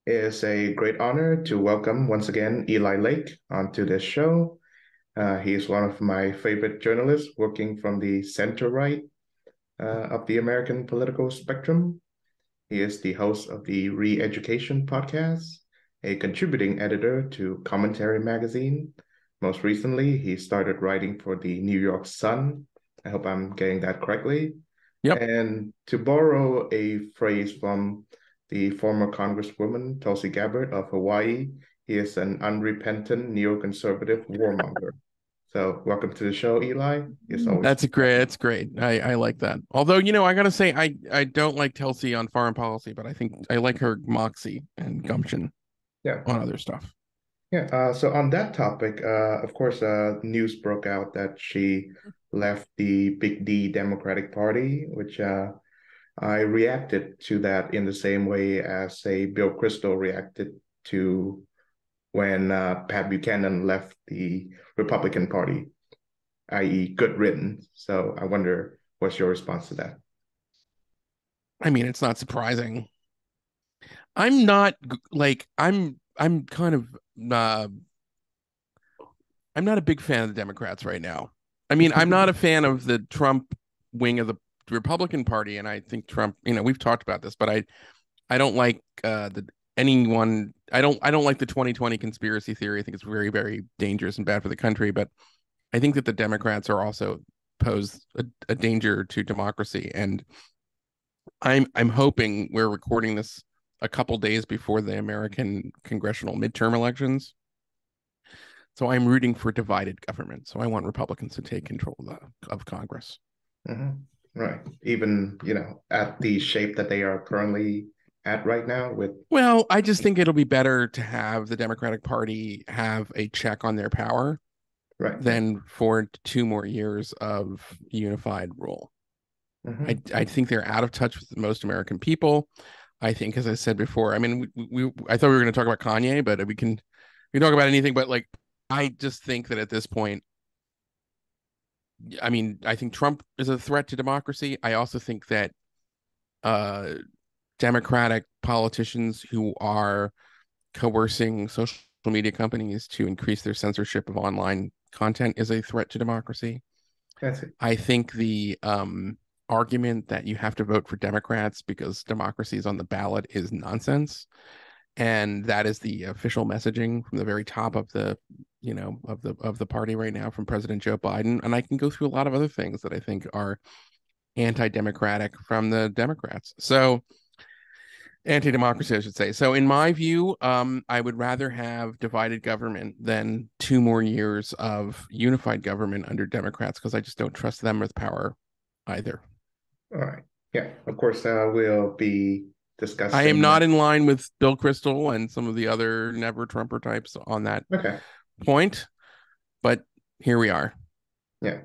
It is a great honor to welcome once again Eli Lake onto this show. He is one of my favorite journalists working from the center right of the American political spectrum. He is the host of the Re-Education podcast, a contributing editor to Commentary magazine. Most recently, he started writing for the New York Sun. I hope I'm getting that correctly. Yep. And to borrow a phrase from the former Congresswoman Tulsi Gabbard of Hawaii, he is an unrepentant neoconservative warmonger. So, welcome to the show, Eli. It's always That's great. I like that. Although, I gotta say, I don't like Kelsey on foreign policy, but I think I like her moxie and gumption yeah. on other stuff. Yeah, so on that topic, of course, news broke out that she left the Big D Democratic Party, which I reacted to that in the same way as, say, Bill Kristol reacted to when Pat Buchanan left the Republican Party, i.e., good riddance. So I wonder what's your response to that? I mean, it's not surprising. I'm not like I'm kind of uh I'm not a big fan of the Democrats right now. I mean, I'm not a fan of the Trump wing of the Republican Party, and I think Trump, we've talked about this, but I don't like the anyone I don't like the 2020 conspiracy theory. I think it's very, very dangerous and bad for the country, but I think that the Democrats are also pose a danger to democracy. And I'm hoping we're recording this a couple days before the American congressional midterm elections. So I'm rooting for divided government. So I want Republicans to take control of Congress. Mhm. Right. Even, at the shape that they are currently at right now with, Well, I just think it'll be better to have the Democratic Party have a check on their power right. Yeah. than for 2 more years of unified rule. Hmm. I think they're out of touch with most American people. I think, as I said before, I mean, I thought we were going to talk about Kanye, but we can talk about anything. But like, I just think that at this point, I mean, I think Trump is a threat to democracy. I also think that uh, Democratic politicians who are coercing social media companies to increase their censorship of online content is a threat to democracy. That's it. I think the argument that you have to vote for Democrats because democracy is on the ballot is nonsense. And that is the official messaging from the very top of the party right now from President Joe Biden. And I can go through a lot of other things that I think are anti-democratic from the Democrats. So anti-democracy, I should say. So in my view, I would rather have divided government than 2 more years of unified government under Democrats because I just don't trust them with power either. All right. Yeah. Of course, we'll be I am discussing. not in line with Bill Kristol and some of the other never Trumper types on that Okay. point, but here we are. Yeah.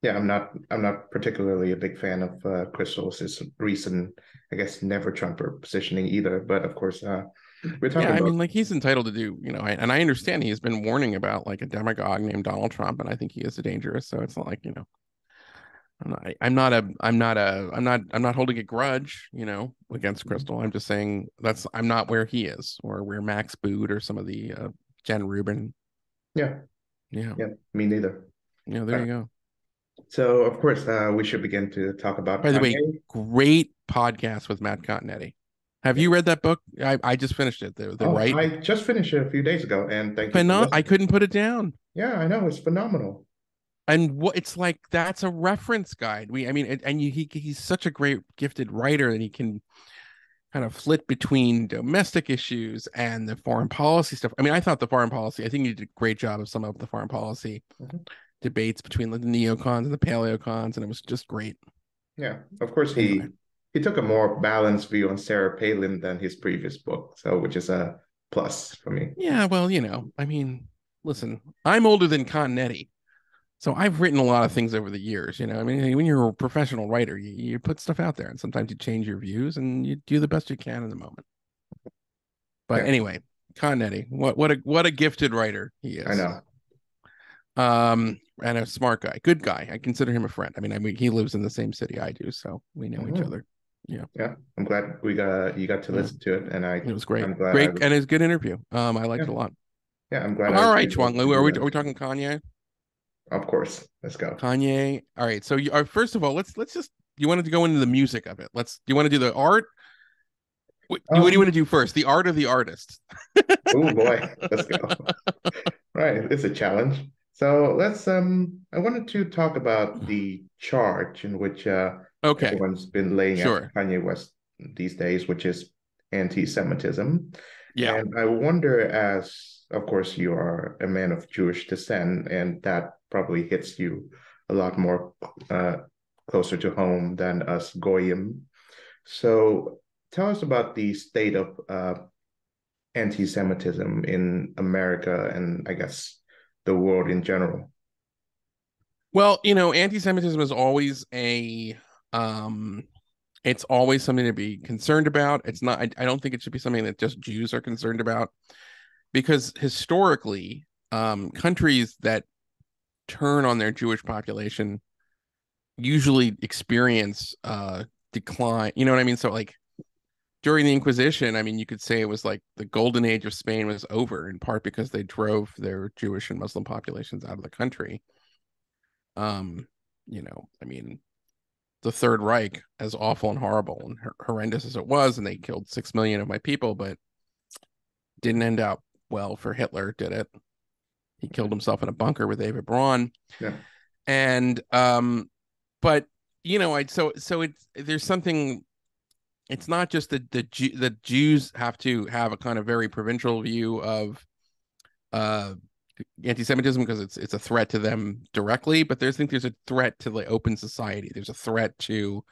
Yeah. I'm not particularly a big fan of Crystal's recent, I guess, never Trumper positioning either. But of course, we're Yeah, talking I about. mean, like he's entitled to do, and I understand he's been warning about like a demagogue named Donald Trump, and I think he is dangerous. So it's not like, I'm not holding a grudge, against Crystal. I'm just saying I'm not where he is or where Max Boot or some of the Jen Rubin. Yeah. Yeah. Yeah. Me neither. There Right. you go. So of course, we should begin to talk about By the way, Kanye. great podcast with Matt Continetti. Have Yeah. you read that book? I just finished it. The Oh, right. I just finished it a few days ago, and thank you for I listening. couldn't put it down. Yeah, I know it's phenomenal. And what it's like, that's a reference guide. I mean, he's such a great gifted writer that he can kind of flit between domestic issues and the foreign policy stuff. I mean, I thought the foreign policy, I think he did a great job of some of the foreign policy Mhm. debates between the neocons and the paleocons, and it was just great. Yeah, of course Anyway, he took a more balanced view on Sarah Palin than his previous book, so which is a plus for me. yeah, well, I mean, listen, I'm older than Continetti. So I've written a lot of things over the years, I mean, when you're a professional writer, you put stuff out there and sometimes you change your views and you do the best you can in the moment. But Yeah, anyway, Continetti, what a gifted writer he I is. know. And a smart guy, good guy. I consider him a friend. I mean, he lives in the same city I do, so we know each Mhm. other. Yeah. Yeah, I'm glad you got to Yeah. listen to it, and It was great. I'm glad I Great, and it's a good interview. I liked it yeah a lot. yeah I'm glad I All was right, able Chuang to Lu, do are that. we talking Kanye? Of course, let's go. Kanye. All right. So first of all, let's just you wanted to go into the music of it. Do you want to do the art? What do you want to Um, do first? The art of the artist. oh boy, let's go. Right, it's a challenge. So let's I wanted to talk about the charge in which Okay. everyone's been laying at Sure. Kanye West these days, which is anti-Semitism. Yeah. And I wonder, as of course you are a man of Jewish descent, and that probably hits you a lot more uh, closer to home than us Goyim. So tell us about the state of anti-Semitism in America and I guess the world in general. Well, anti-Semitism is always um it's always something to be concerned about. It's not I don't think it should be something that just Jews are concerned about because historically, countries that turn on their Jewish population usually experience decline. You know what I mean? So like during the Inquisition, I mean, you could say it was like the golden age of Spain was over in part because they drove their Jewish and Muslim populations out of the country. Um, I mean, the Third Reich, as awful and horrible and horrendous as it was, and they killed 6 million of my people, but didn't end up well for Hitler, did it? He killed himself in a bunker with Eva Braun, Yeah. and but I so it's there's something. It's not just that the Jews have to have a kind of very provincial view of uh anti-Semitism because it's a threat to them directly, but I think there's a threat to the open society. There's a threat to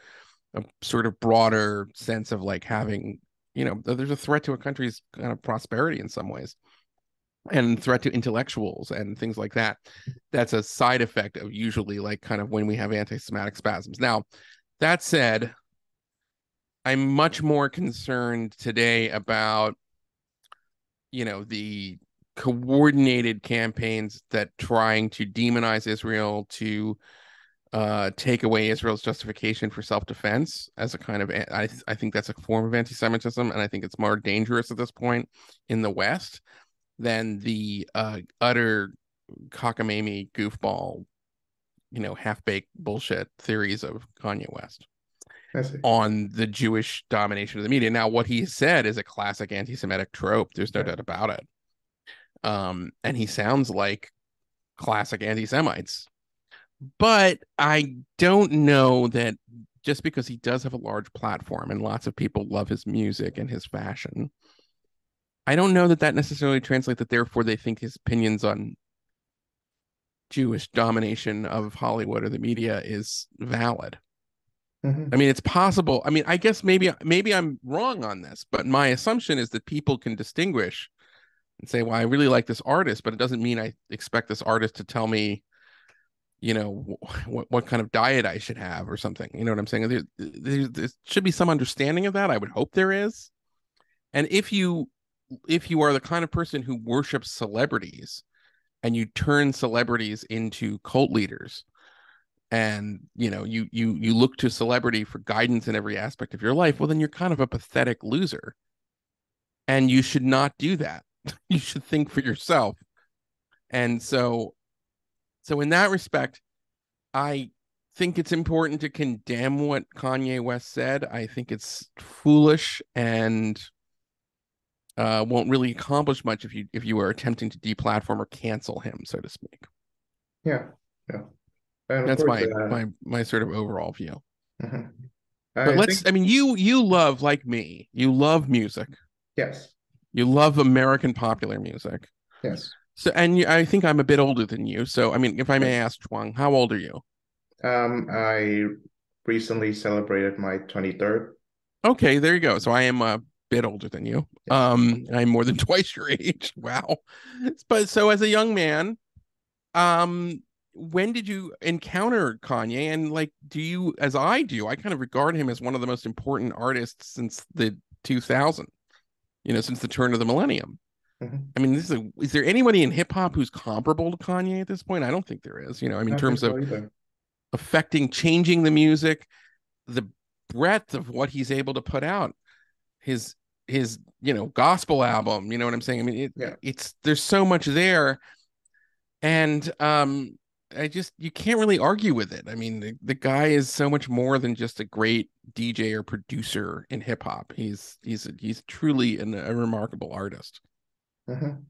a sort of broader sense of like having, there's a threat to a country's kind of prosperity in some ways, and threat to intellectuals and things like that. That's a side effect of usually like kind of when we have anti-Semitic spasms. Now, that said, I'm much more concerned today about, the coordinated campaigns that trying to demonize Israel, to take away Israel's justification for self-defense as a kind of I think that's a form of anti-Semitism, and I think it's more dangerous at this point in the West than the utter cockamamie goofball, half-baked bullshit theories of Kanye West I see. on the Jewish domination of the media. Now, what he said is a classic anti-Semitic trope. There's no Yeah. doubt about it. And he sounds like classic anti-Semites. But I don't know that just because he does have a large platform and lots of people love his music and his fashion, I don't know that necessarily translates that therefore they think his opinions on Jewish domination of Hollywood or the media is valid. I Hmm. mean, it's possible. I mean, I guess maybe I'm wrong on this, but my assumption is that people can distinguish and say, "Well, I really like this artist," but it doesn't mean I expect this artist to tell me, what kind of diet I should have or something. You know what I'm saying? There should be some understanding of that. I would hope there is. And if you are the kind of person who worships celebrities and you turn celebrities into cult leaders, and you look to celebrity for guidance in every aspect of your life, well, then you're kind of a pathetic loser, and you should not do that. You should think for yourself. And so in that respect, I think it's important to condemn what Kanye West said. I think it's foolish and won't really accomplish much if you are attempting to deplatform or cancel him, so to speak. Yeah. Yeah. And of That's course, my sort of overall view. mhm. But I think I mean, you love, like me, you love music. yes. You love American popular music. Yes. So, and I think I'm a bit older than you. So, I mean, if I may Yes. ask, Chuang, how old are you? I recently celebrated my 23rd. Okay, there you go. So I am a bit older than you. Yes. I'm more than twice your age. Wow. But so as a young man, um, when did you encounter Kanye? And like, do you, as I do, I kind of regard him as one of the most important artists since the 2000, since the turn of the millennium. Mhm. I mean, is there anybody in hip hop who's comparable to Kanye at this point? I don't think there is. I mean, I in don't think terms of so either. changing the music, the breadth of what he's able to put out. His gospel album, you know what I'm saying? I mean, Yeah. it's there's so much there, and you can't really argue with it. I mean, the guy is so much more than just a great DJ or producer in hip hop. He's truly a remarkable artist. Mhm.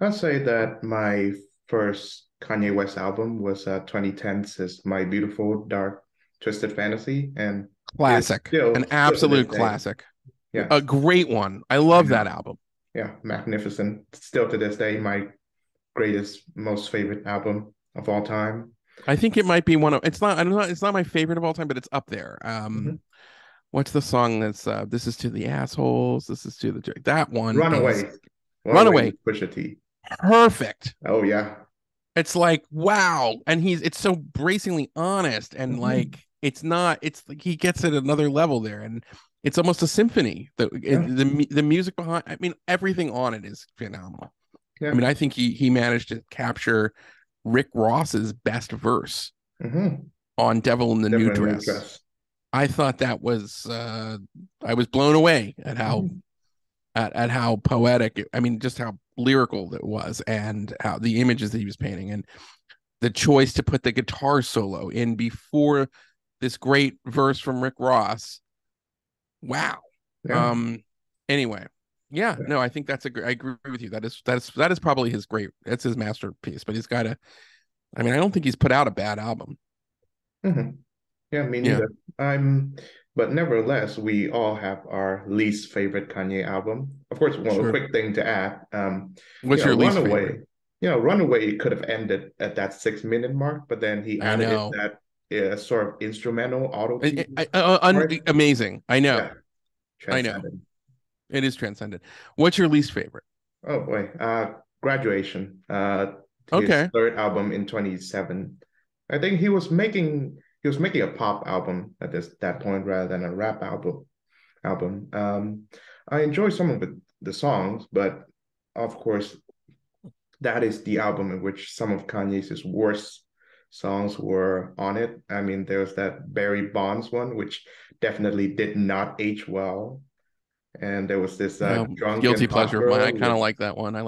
I'd say that my first Kanye West album was 2010's My Beautiful Dark Twisted Fantasy, and it's Classic, an still to this absolute day. classic, a Yes, great one. I I love know. that album. Yeah, magnificent. Still to this day, my greatest, most favorite album of all time. I think it might be one of it's not I don't know it's not my favorite of all time, but it's up there. Mhm. What's the song that's this is to the assholes, this is to the that one is Runaway, Runaway Runaway. with Pusha T. Perfect. Oh yeah. It's like wow, and it's so bracingly honest, and Mhm. like it's like he gets at another level there, and it's almost a symphony. Yeah, The music behind, I mean, everything on it is phenomenal. I yeah. mean, I think he managed to capture Rick Ross's best verse Hmm. on Devil in the New Different new Dress. dress. I thought that was I was blown away at how Mhm. at how poetic I mean, just how lyrical it was, and how the images that he was painting, and the choice to put the guitar solo in before this great verse from Rick Ross. Wow. Yeah. Um anyway, yeah, Yeah. no, I think I agree with you. That is probably that's his masterpiece, but he's got to I mean, I don't think he's put out a bad album. Hmm. Yeah, me Yeah, neither. But nevertheless, we all have our least favorite Kanye album. Of course, one sure. quick thing to add, What's your least favorite? Runaway could have ended at that 6 minute mark, but then he I added in know. that sort of instrumental auto tune part. Amazing. I know. Yeah, I know. transcendent. It is transcendent. What's your least favorite? Oh boy, Graduation, his Okay. third album in 27. I think he was making a pop album at that point rather than a rap album. I enjoy some of the songs, but of course, that is the album in which some of Kanye's worst songs were on it. I mean, there's that Barry Bonds one, which definitely did not age well. And there was this Well, drunken guilty hot pleasure of mine. I girl kind with, of like that one. I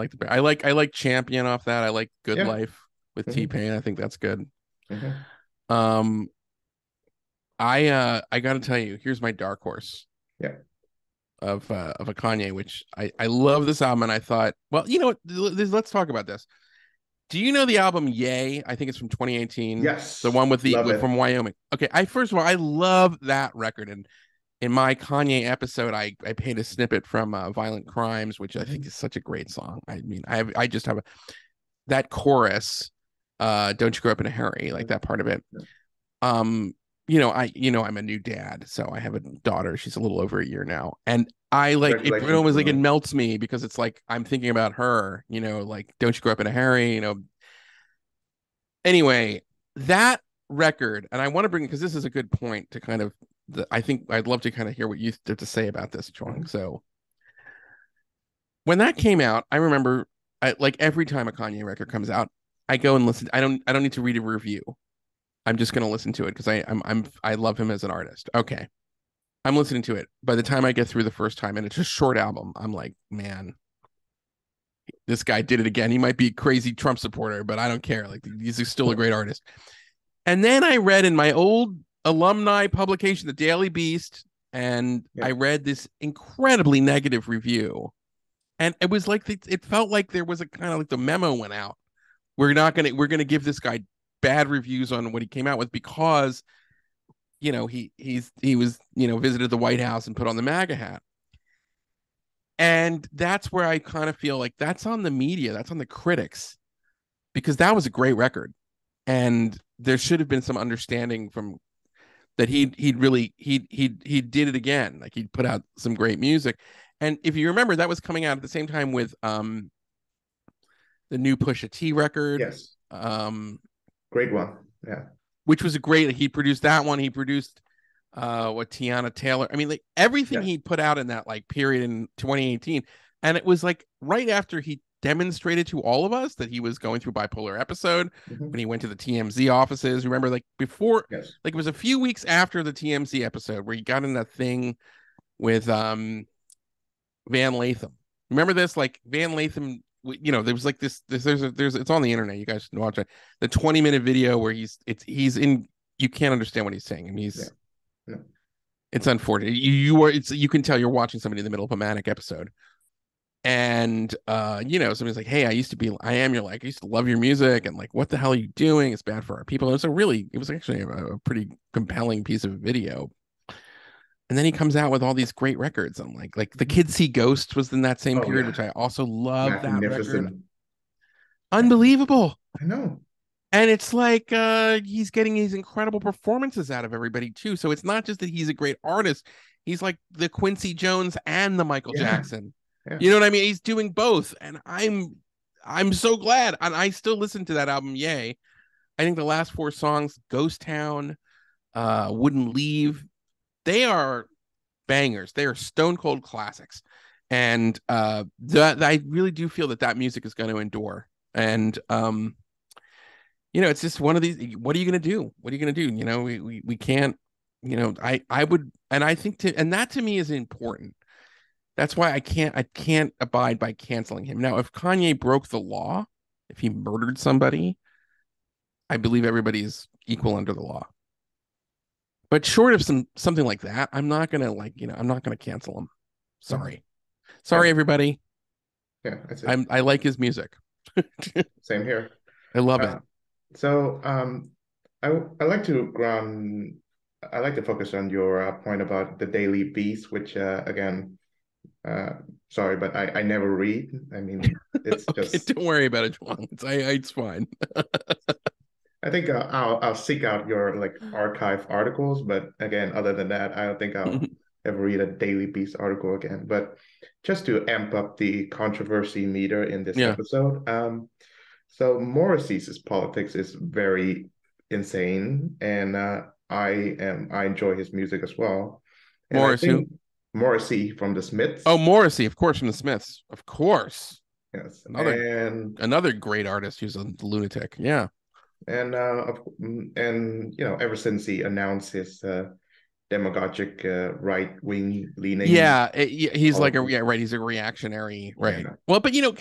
like Champion off that. I like Good yeah. Life with Hmm. T-Pain. I think that's good. Hmm. Um, I got to tell you, here's my dark horse Yeah. of a Kanye, which I love this album, and I thought, well, you know what? Let's talk about this. Do you know the album Yay? I think it's from 2018. The Yes. one Love it. from Wyoming. Okay, I first of all, I love that record, and in my Kanye episode, I played a snippet from Violent Crimes, which I think Mhm. is such a great song. I mean, I just have that chorus, "Don't you grow up in a hurry," like that part of it. Um, I'm a new dad, so I have a daughter. She's a little over a year now, and I like it. Congratulations, Almost like it brother. melts me because it's like I'm thinking about her. Like "Don't you grow up in a hurry," Anyway, that record, and I want to bring because this is a good point to kind of. I think I'd love to kind of hear what you have to say about this, Chuang. Mhm. So when that came out, I remember like every time a Kanye record comes out, I go and listen. I don't need to read a review. I'm just gonna listen to it because I love him as an artist. Okay. I'm listening to it. By the time I get through the first time and it's a short album, I'm like, man, this guy did it again. He might be a crazy Trump supporter, but I don't care. Like he's still a great artist. And then I read in my old alumni publication, The Daily Beast, and Yeah. I read this incredibly negative review. And it was like it felt like there was a kind of like the memo went out. We're gonna give this guy bad reviews on what he came out with because he was visited the White House and put on the MAGA hat. And that's where I kind of feel like that's on the media, that's on the critics, because that was a great record, and there should have been some understanding from that he did it again, like he'd put out some great music. And if you remember, that was coming out at the same time with the new Pusha T record, Yes. Great one. Yeah. which was a great. He produced that one. He produced what Tiana Taylor. I mean, like everything Yeah. he put out in that like period in 2018, and it was like right after he demonstrated to all of us that he was going through bipolar episode Mhm. when he went to the TMZ offices. Remember, like before, Yes. like it was a few weeks after the TMZ episode where he got in that thing with Van Latham. Remember this? Like Van Latham, there was like there's it's on the internet. You guys should watch it. The 20-minute video where he's in. You can't understand what he's saying. I mean, Yeah. No. it's unfortunate. You can tell you're watching somebody in the middle of a manic episode. And somebody's like, hey, I used to love your music, and like, what the hell are you doing? It's bad for our people. It was actually a pretty compelling piece of video. And then he comes out with all these great records. I'm like the Kids See Ghosts was in that same Oh period, yeah, which I also love that record. magnificent. Unbelievable. I know. And it's like he's getting these incredible performances out of everybody too. So it's not just that he's a great artist, he's like the Quincy Jones and the Michael Yeah. Jackson. Yeah. You know what I mean? He's doing both. And I'm so glad. And I still listen to that album, Yay. I think the last 4 songs, Ghost Town, Wouldn't Leave, they are bangers. They are stone cold classics. And I really do feel that music is going to endure. And it's just one of these. What are you going to do? What are you going to do? We can't. I would, and I think and that to me is important. That's why I can't abide by canceling him. Now, if Kanye broke the law, if he murdered somebody, I believe everybody's equal under the law. But short of something like that, I'm not gonna I'm not gonna cancel him. Sorry, Yeah. everybody. Yeah, that's it. I like his music. Same here. I love it. So I like to focus on your point about the Daily Beast, which again, sorry, but I never read. I mean, it's Okay, just don't worry about it, Juan. It's fine. I think I'll seek out your like archive articles, but again, other than that, I don't think I'll ever read a Daily Beast article again. But just to amp up the controversy meter in this Yeah. episode, so Morrissey's politics is very insane, and I enjoy his music as well. And I Morris, who? think Morrissey from the Smiths. Oh, Morrissey, of course, from the Smiths. Of course. Yes, Another great artist who's a lunatic. Yeah. and ever since he announced his demagogic right-wing leaning. Yeah, he's like politics. right. He's a reactionary, right? Yeah. Well, but can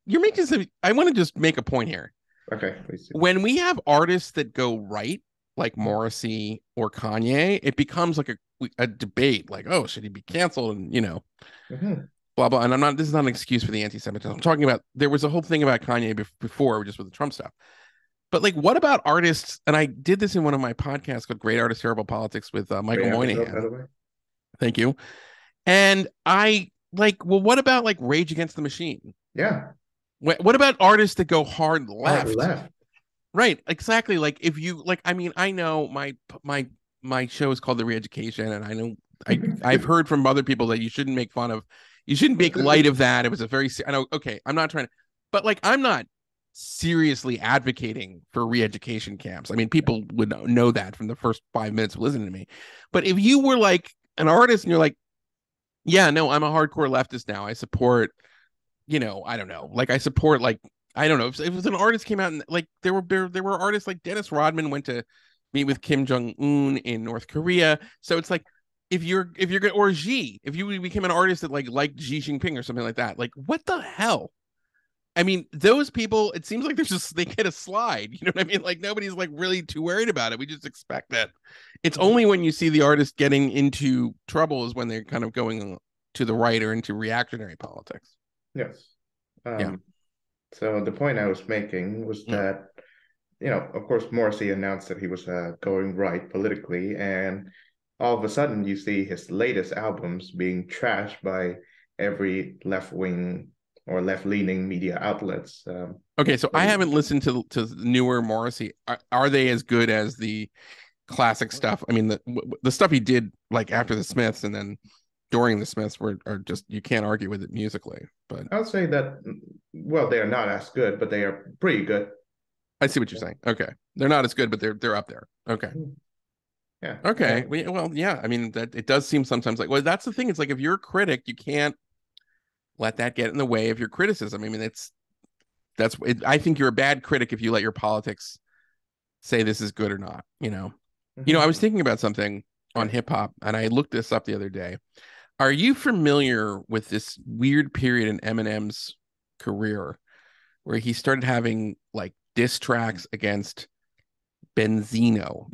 you're making some. I want to just make a point here. Okay, please. When we have artists that go right, like Morrissey or Kanye, it becomes like a debate. Like, oh, should he be canceled? And Mhm. blah blah. And this is not an excuse for the anti-Semitism. I'm talking about there was a whole thing about Kanye before, just with the Trump stuff. But like, what about artists? And I did this in one of my podcasts called "Great Artists, Terrible Politics" with Michael Great episode, Moynihan. by the way. Thank you. And I like, well, what about like Rage Against the Machine? Yeah. What about artists that go hard left? Hard left. Right, exactly. Like if you like, I mean, I know my show is called The Reeducation, and I know I've heard from other people that you shouldn't make light of that. It was a very, I know. Okay, I'm not trying to, but like, I'm not seriously advocating for re-education camps. I mean, people would know that from the first 5 minutes of listening to me. But if you were like an artist and you're like, yeah, no, I'm a hardcore leftist now. I support, I don't know, like I support like I don't know if it was an artist came out and like there were artists like Dennis Rodman went to meet with Kim Jong Un in North Korea. So it's like if you're good or Xi, if you became an artist that liked Xi Jinping or something like that, like what the hell? I mean, those people, it seems like they get a slide. You know what I mean? Like nobody's like really too worried about it. We just expect that. It's only when you see the artist getting into trouble is when they're kind of going to the right or into reactionary politics. Yes. Yeah. So the point I was making was that, of course, Morrissey announced that he was going right politically, and all of a sudden you see his latest albums being trashed by every left-wing or left-leaning media outlets. Okay, so I haven't listened to newer Morrissey. Are they as good as the classic stuff? I mean, the stuff he did like after the Smiths and then during the Smiths are just, you can't argue with it musically. But I'll say that, well, they are not as good, but they are pretty good. I see what you're saying. Okay, they're not as good, but they're up there. Okay. Yeah. Okay. Well, yeah. I mean, that it does seem sometimes like, well, that's the thing. It's like if you're a critic, you can't let that get in the way of your criticism. I mean, I think you're a bad critic if you let your politics say this is good or not. I was thinking about something on hip hop, and I looked this up the other day. Are you familiar with this weird period in Eminem's career where he started having like diss tracks against Benzino?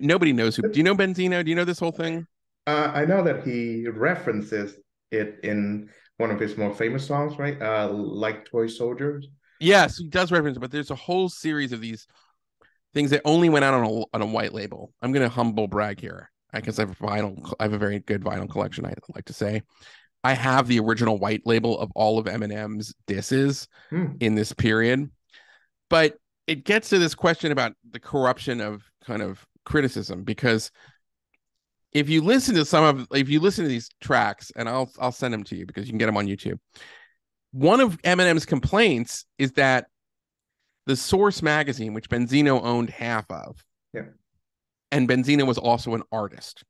Nobody knows who. Do you know Benzino? Do you know this whole thing? I know that he references it in one of his more famous songs, right? Like Toy Soldiers. Yes, he does reference it, but there's a whole series of these things that only went out on a white label. I'm going to humble brag here because I have a very good vinyl collection. I like to say I have the original white label of all of Eminem's disses in this period, but it gets to this question about the corruption of kind of criticism, because if you listen to these tracks, and I'll send them to you because you can get them on YouTube. One of Eminem's complaints is that the Source magazine, which Benzino owned half of, and Benzino was also an artist,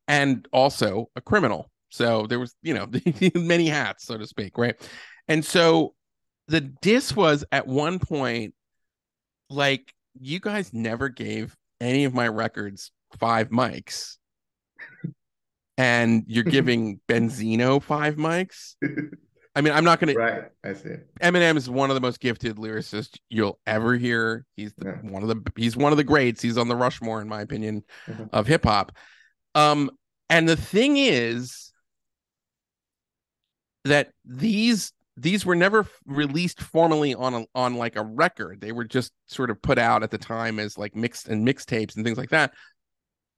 and also a criminal. So there was, many hats, so to speak, right? And so the diss was at one point like, you guys never gave any of my records 5 mics, and you're giving Benzino 5 mics. I mean, I'm not going to. Right, I see. Eminem is one of the most gifted lyricists you'll ever hear. He's one of the greats. He's on the Rushmore, in my opinion, of hip hop. And the thing is that these were never released formally on like a record. They were just sort of put out at the time as like mixtapes and things like that.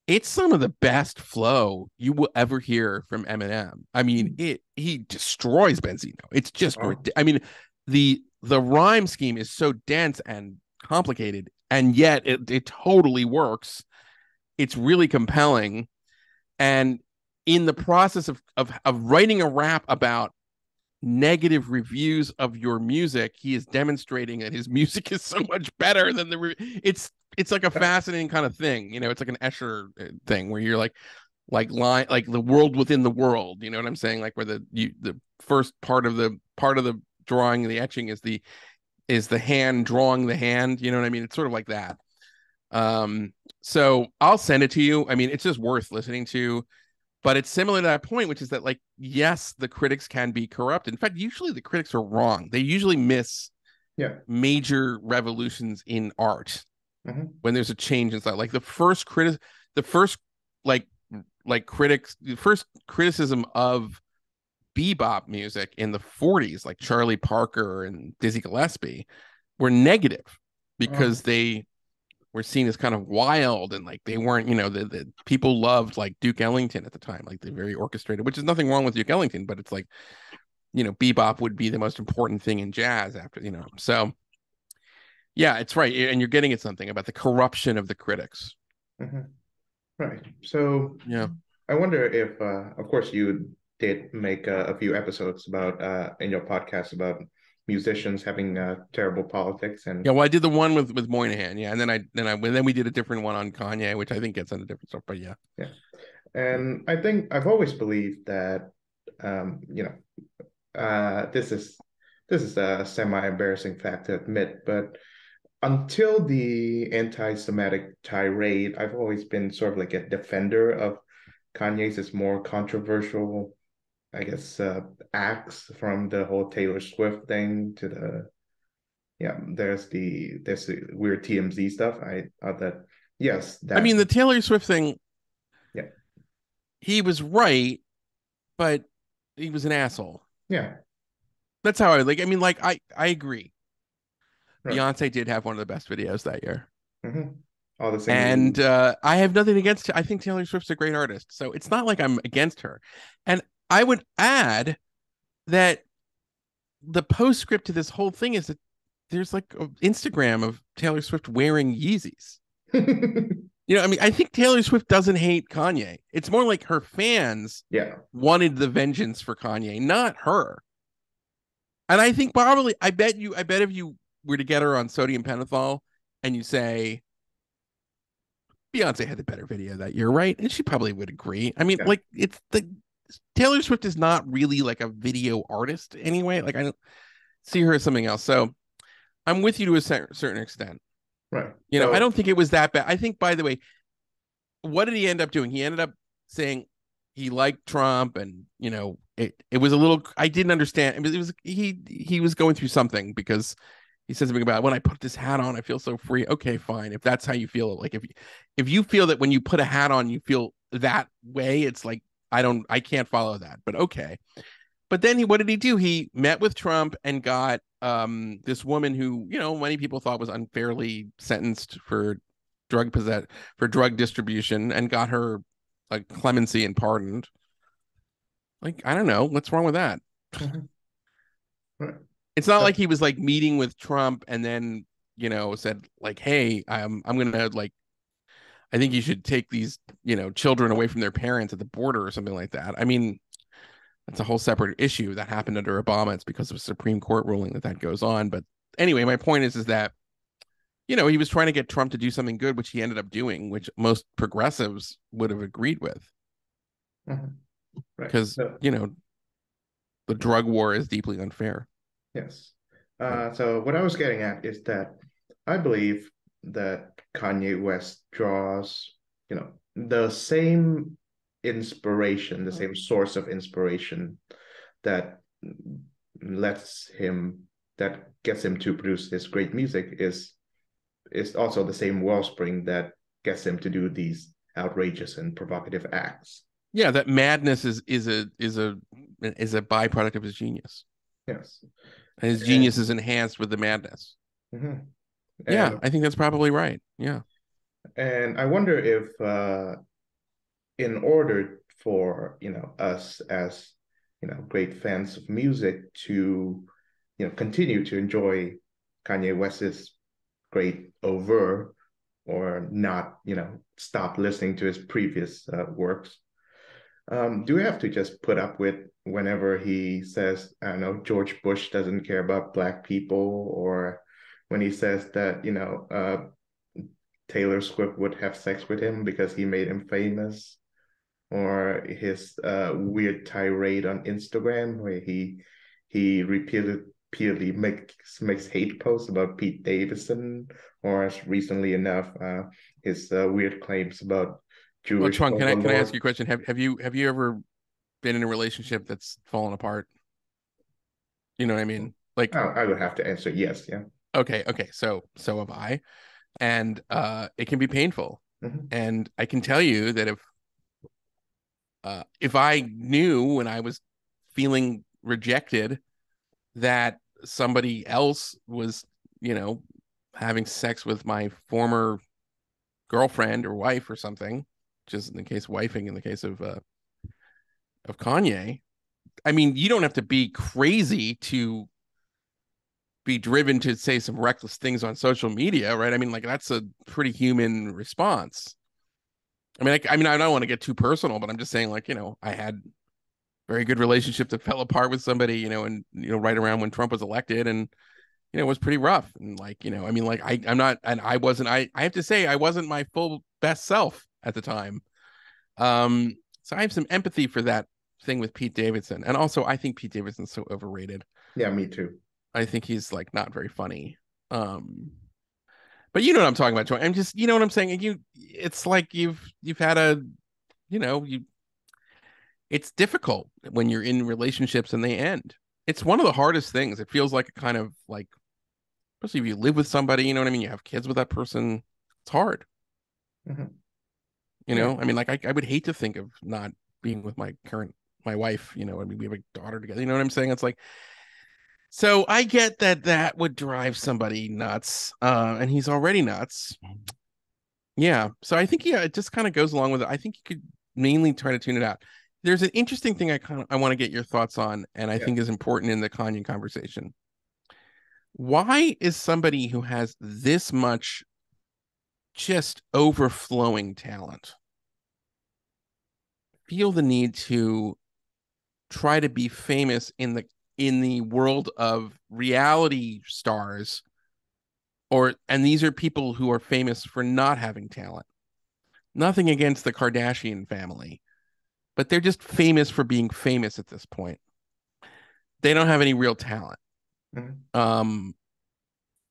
It's some of the best flow you will ever hear from Eminem. I mean, he destroys Benzino. It's just, I mean, the rhyme scheme is so dense and complicated, and yet it totally works. It's really compelling. And in the process of writing a rap about negative reviews of your music, he is demonstrating that his music is so much better than it's like a fascinating kind of thing. It's like an Escher thing where you're like the world within the world. You know what I'm saying? Like where the first part of the drawing, the etching is the hand drawing the hand. You know what I mean? It's sort of like that. So I'll send it to you. I mean, it's just worth listening to. But it's similar to that point, which is that, like, yes, the critics can be corrupt. In fact, usually the critics are wrong. They usually miss major revolutions in art when there's a change in style. Like the first criticism of bebop music in the 40s, like Charlie Parker and Dizzy Gillespie, were negative because they were seen as kind of wild, and like they weren't, the people loved like Duke Ellington at the time, like they're very orchestrated, which is nothing wrong with Duke Ellington, but it's like, bebop would be the most important thing in jazz after, so yeah, it's right. And you're getting at something about the corruption of the critics. Right. So yeah, I wonder if, of course, you did make a few episodes about in your podcast about musicians having terrible politics, and well, I did the one with Moynihan, and then we did a different one on Kanye, which I think gets into different stuff, but yeah. And I think I've always believed that this is a semi-embarrassing fact to admit, but until the anti-Semitic tirade, I've always been sort of like a defender of Kanye's more controversial, I guess, acts, from the whole Taylor Swift thing to there's the weird TMZ stuff. I thought that, yes, I mean, the Taylor Swift thing, he was right, but he was an asshole. Yeah, that's how I like. I mean, like I agree. Right. Beyonce did have one of the best videos that year. All the same. And I have nothing against I think Taylor Swift's a great artist, so it's not like I'm against her. And I would add that the postscript to this whole thing is that there's like an Instagram of Taylor Swift wearing Yeezys. I mean, I think Taylor Swift doesn't hate Kanye. It's more like her fans wanted the vengeance for Kanye, not her. And I think probably, I bet if you were to get her on sodium pentothal and you say, Beyonce had the better video that year, right? And she probably would agree. I mean, like, it's Taylor Swift is not really like a video artist anyway. Like I don't see her as something else. So I'm with you to a certain extent. Right. You know, I So don't think it was that bad. I think, by the way, what did he end up doing? He ended up saying he liked Trump, and you know, it was a little. I didn't understand. It was he was going through something because he said something about when I put this hat on, I feel so free. Okay, fine. If that's how you feel, like if you feel that when you put a hat on, you feel that way, it's like I can't follow that. But okay. But then what did he do? He met with Trump and got this woman who, you know, many people thought was unfairly sentenced for drug distribution, and got her like clemency and pardoned. Like, I don't know, what's wrong with that? mhm, right. It's not So, like he was like meeting with Trump and then, you know, said like, "Hey, I'm gonna like, I think you should take these, you know, children away from their parents at the border," or something like that. I mean, that's a whole separate issue that happened under Obama. It's because of a Supreme Court ruling that goes on. But anyway, my point is that, you know, he was trying to get Trump to do something good, which he ended up doing, which most progressives would have agreed with, mhm, right. because, So you know, the drug war is deeply unfair. yes. Yeah. So what I was getting at is that I believe that Kanye West draws, the same inspiration, the same source of inspiration that lets him, that gets him to produce this great music is also the same wellspring that gets him to do these outrageous and provocative acts. Yeah, that madness is a byproduct of his genius. Yes. And his And genius is enhanced with the madness. mhm. Yeah, and I think that's probably right. Yeah. and I wonder if in order for us as great fans of music to continue to enjoy Kanye West's great oeuvre or not stop listening to his previous works, do we have to just put up with whenever he says, I don't know, George Bush doesn't care about black people, or when he says that Taylor Swift would have sex with him because he made him famous, or his weird tirade on Instagram where he repeatedly makes hate posts about Pete Davidson, or as recently enough, his weird claims about Well, Jewish Chung, can I ask overlord. you a question? Have you ever been in a relationship that's fallen apart? You know what I mean? Like, I would have to answer yes, yeah. okay, so have I. And it can be painful. Hmm. And I can tell you that if I knew when I was feeling rejected that somebody else was, you know, having sex with my former girlfriend or wife or something, just in the case wifing in the case of Kanye. I mean, you don't have to be crazy to be driven to say some reckless things on social media, right? I mean, like that's a pretty human response. I mean, I don't want to get too personal, but I'm just saying, like, you know, I had very good relationship that fell apart with somebody, you know, and you know, right around when Trump was elected, and you know, it was pretty rough. And like, you know, I mean, like I'm not, and I wasn't, I have to say, I wasn't my full best self at the time. So I have some empathy for that thing with Pete Davidson, and also I think Pete Davidson's so overrated. Yeah, me too. I think he's like not very funny. Um, but you know what I'm talking about, Joy. I'm just, you know what I'm saying. It's like you've had a, you know, it's difficult when you're in relationships and they end. It's one of the hardest things. It feels like a kind of like, especially if you live with somebody, you know what I mean? You have kids with that person. It's hard, Hmm. you Yeah. know? I mean, like I would hate to think of not being with my wife, you know, I mean, we have a daughter together. You know what I'm saying? It's like, so I get that that would drive somebody nuts. And he's already nuts. Yeah. So I think, yeah, it just kind of goes along with it. I think you could mainly try to tune it out. There's an interesting thing I want to get your thoughts on, and I Yeah. think is important in the Kanye conversation. Why is somebody who has this much just overflowing talent feel the need to try to be famous in the world of reality stars, or and these are people who are famous for not having talent? Nothing against the Kardashian family, but they're just famous for being famous at this point. They don't have any real talent. Mhm. Um,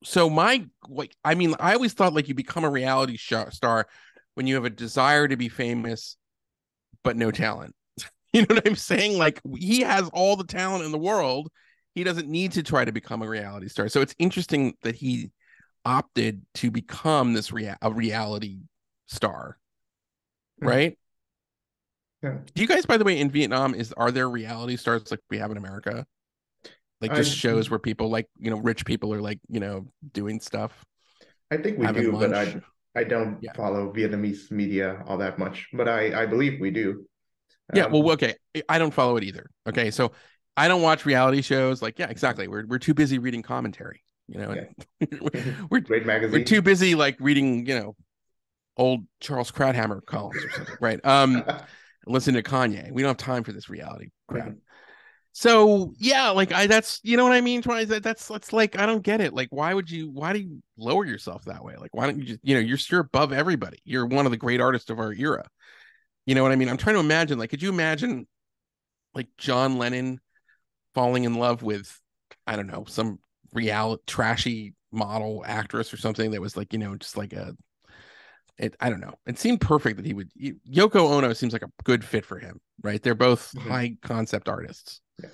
so I mean, I always thought like you become a reality star when you have a desire to be famous but no talent. You know what I'm saying? Like he has all the talent in the world. He doesn't need to try to become a reality star. So it's interesting that he opted to become a reality star, Mhm. right? Yeah. Do you guys, by the way, in Vietnam, are there reality stars like we have in America? Like just I shows where people like, rich people are like, doing stuff, I think we having do, but lunch. I don't Yeah. follow Vietnamese media all that much, but I believe we do. Yeah. Well, Um, okay. I don't follow it either. Okay. So I don't watch reality shows. Like, yeah, exactly. We're too busy reading commentary, yeah, and we're great we're too magazine. busy like reading, old Charles Krauthammer columns or something. Right. Listen to Kanye. We don't have time for this reality crap. So yeah, like that's what I mean. That's like I don't get it. Like why do you lower yourself that way? Like why don't you just you're above everybody. You're one of the great artists of our era. You know what I mean? I'm trying to imagine, like, could you imagine like John Lennon falling in love with, I don't know, some real trashy model actress or something that was like, just like I don't know. It seemed perfect that Yoko Ono seems like a good fit for him, right? They're both Mhm. high concept artists. Yeah.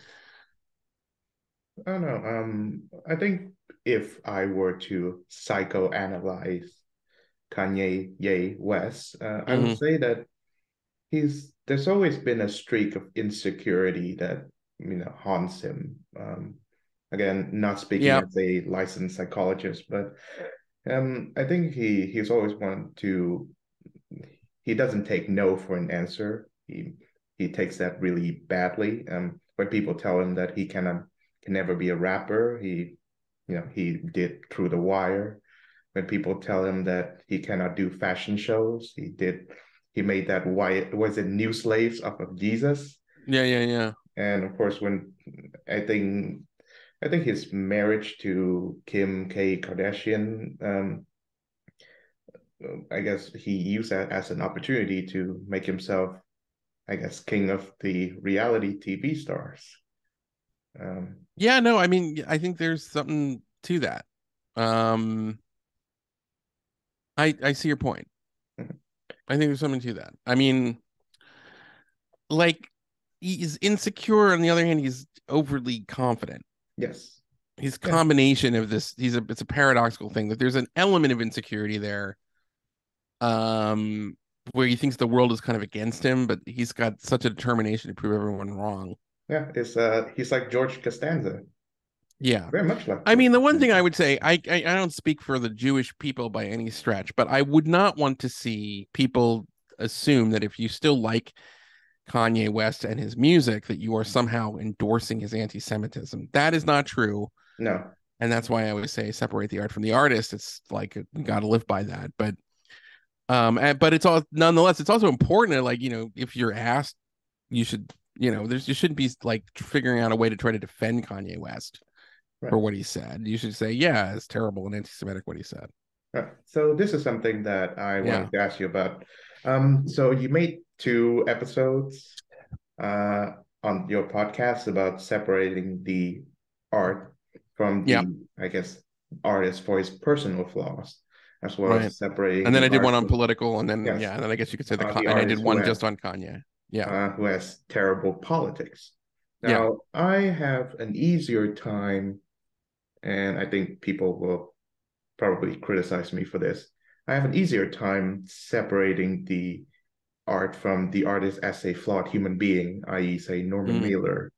I don't know. I think if I were to psychoanalyze Kanye West, I would Hmm. say that there's always been a streak of insecurity that haunts him. Again, not speaking Yeah. as a licensed psychologist, but I think he's always wanted to. He doesn't take no for an answer. He takes that really badly. When people tell him that he can never be a rapper, he did Through the Wire. When people tell him that he cannot do fashion shows, he made that white, was it New Slaves off of Jesus? Yeah, yeah, yeah. And of course, when I think I think his marriage to Kim K Kardashian, I guess he used that as an opportunity to make himself, I guess, king of the reality TV stars. Um, Yeah, no, I mean, I think there's something to that. Um, I see your point. I think there's something to that. I mean, like he's insecure. On the other hand, he's overly confident. yes, His yeah, combination of this, it's a paradoxical thing that there's an element of insecurity there, um, where he thinks the world is kind of against him, but he's got such a determination to prove everyone wrong. yeah. He's like George Costanza, Yeah. very much like I George mean, the one thing Costanza. I would say, I don't speak for the Jewish people by any stretch, but I would not want to see people assume that if you still like Kanye West and his music, that you are somehow endorsing his anti-Semitism. That is not true. No, And that's why I always say separate the art from the artist. It's like we got to live by that. But it's all nonetheless, it's also important to, like, if you're asked, you should, you shouldn't be like figuring out a way to try to defend Kanye West right, for what he said. You should say, yeah, it's terrible and anti-Semitic what he said. right. So this is something that I Yeah. wanted to ask you about. So you made two episodes uh, on your podcast about separating the art from Yeah. the, I guess, artist for his personal flaws, as well Right. as separating And then the I did one art on from, political, yes, and then I guess you could say the and I did artist one just on Kanye. Yeah. who has terrible politics. Yeah. Now, I have an easier time, and I think people will probably criticize me for this. I have an easier time separating the art from the artist as a flawed human being, i.e., say Norman Mm, Mailer.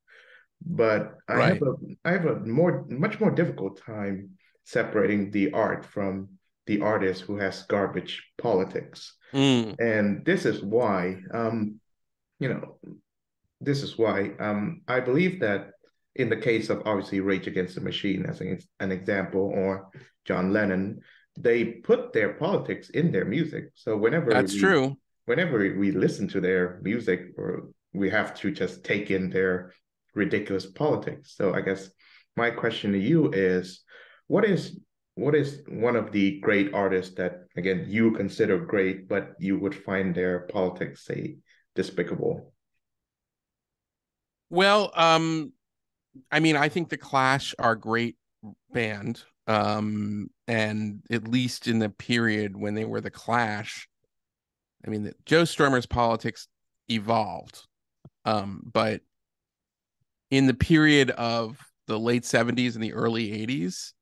But right. I have a much more difficult time separating the art from the artist who has garbage politics. Mm, And this is why, you know, this is why I believe that in the case of obviously Rage Against the Machine as an example, or John Lennon, they put their politics in their music. So that's true. whenever we listen to their music, or we have to just take in their ridiculous politics. So I guess my question to you is, what is what is one of the great artists that again you consider great, but you would find their politics say despicable? Well, I mean, I think the Clash are a great band. And at least in the period when they were the Clash, I mean, Joe Strummer's politics evolved. But in the period of the late 70s and the early 80s,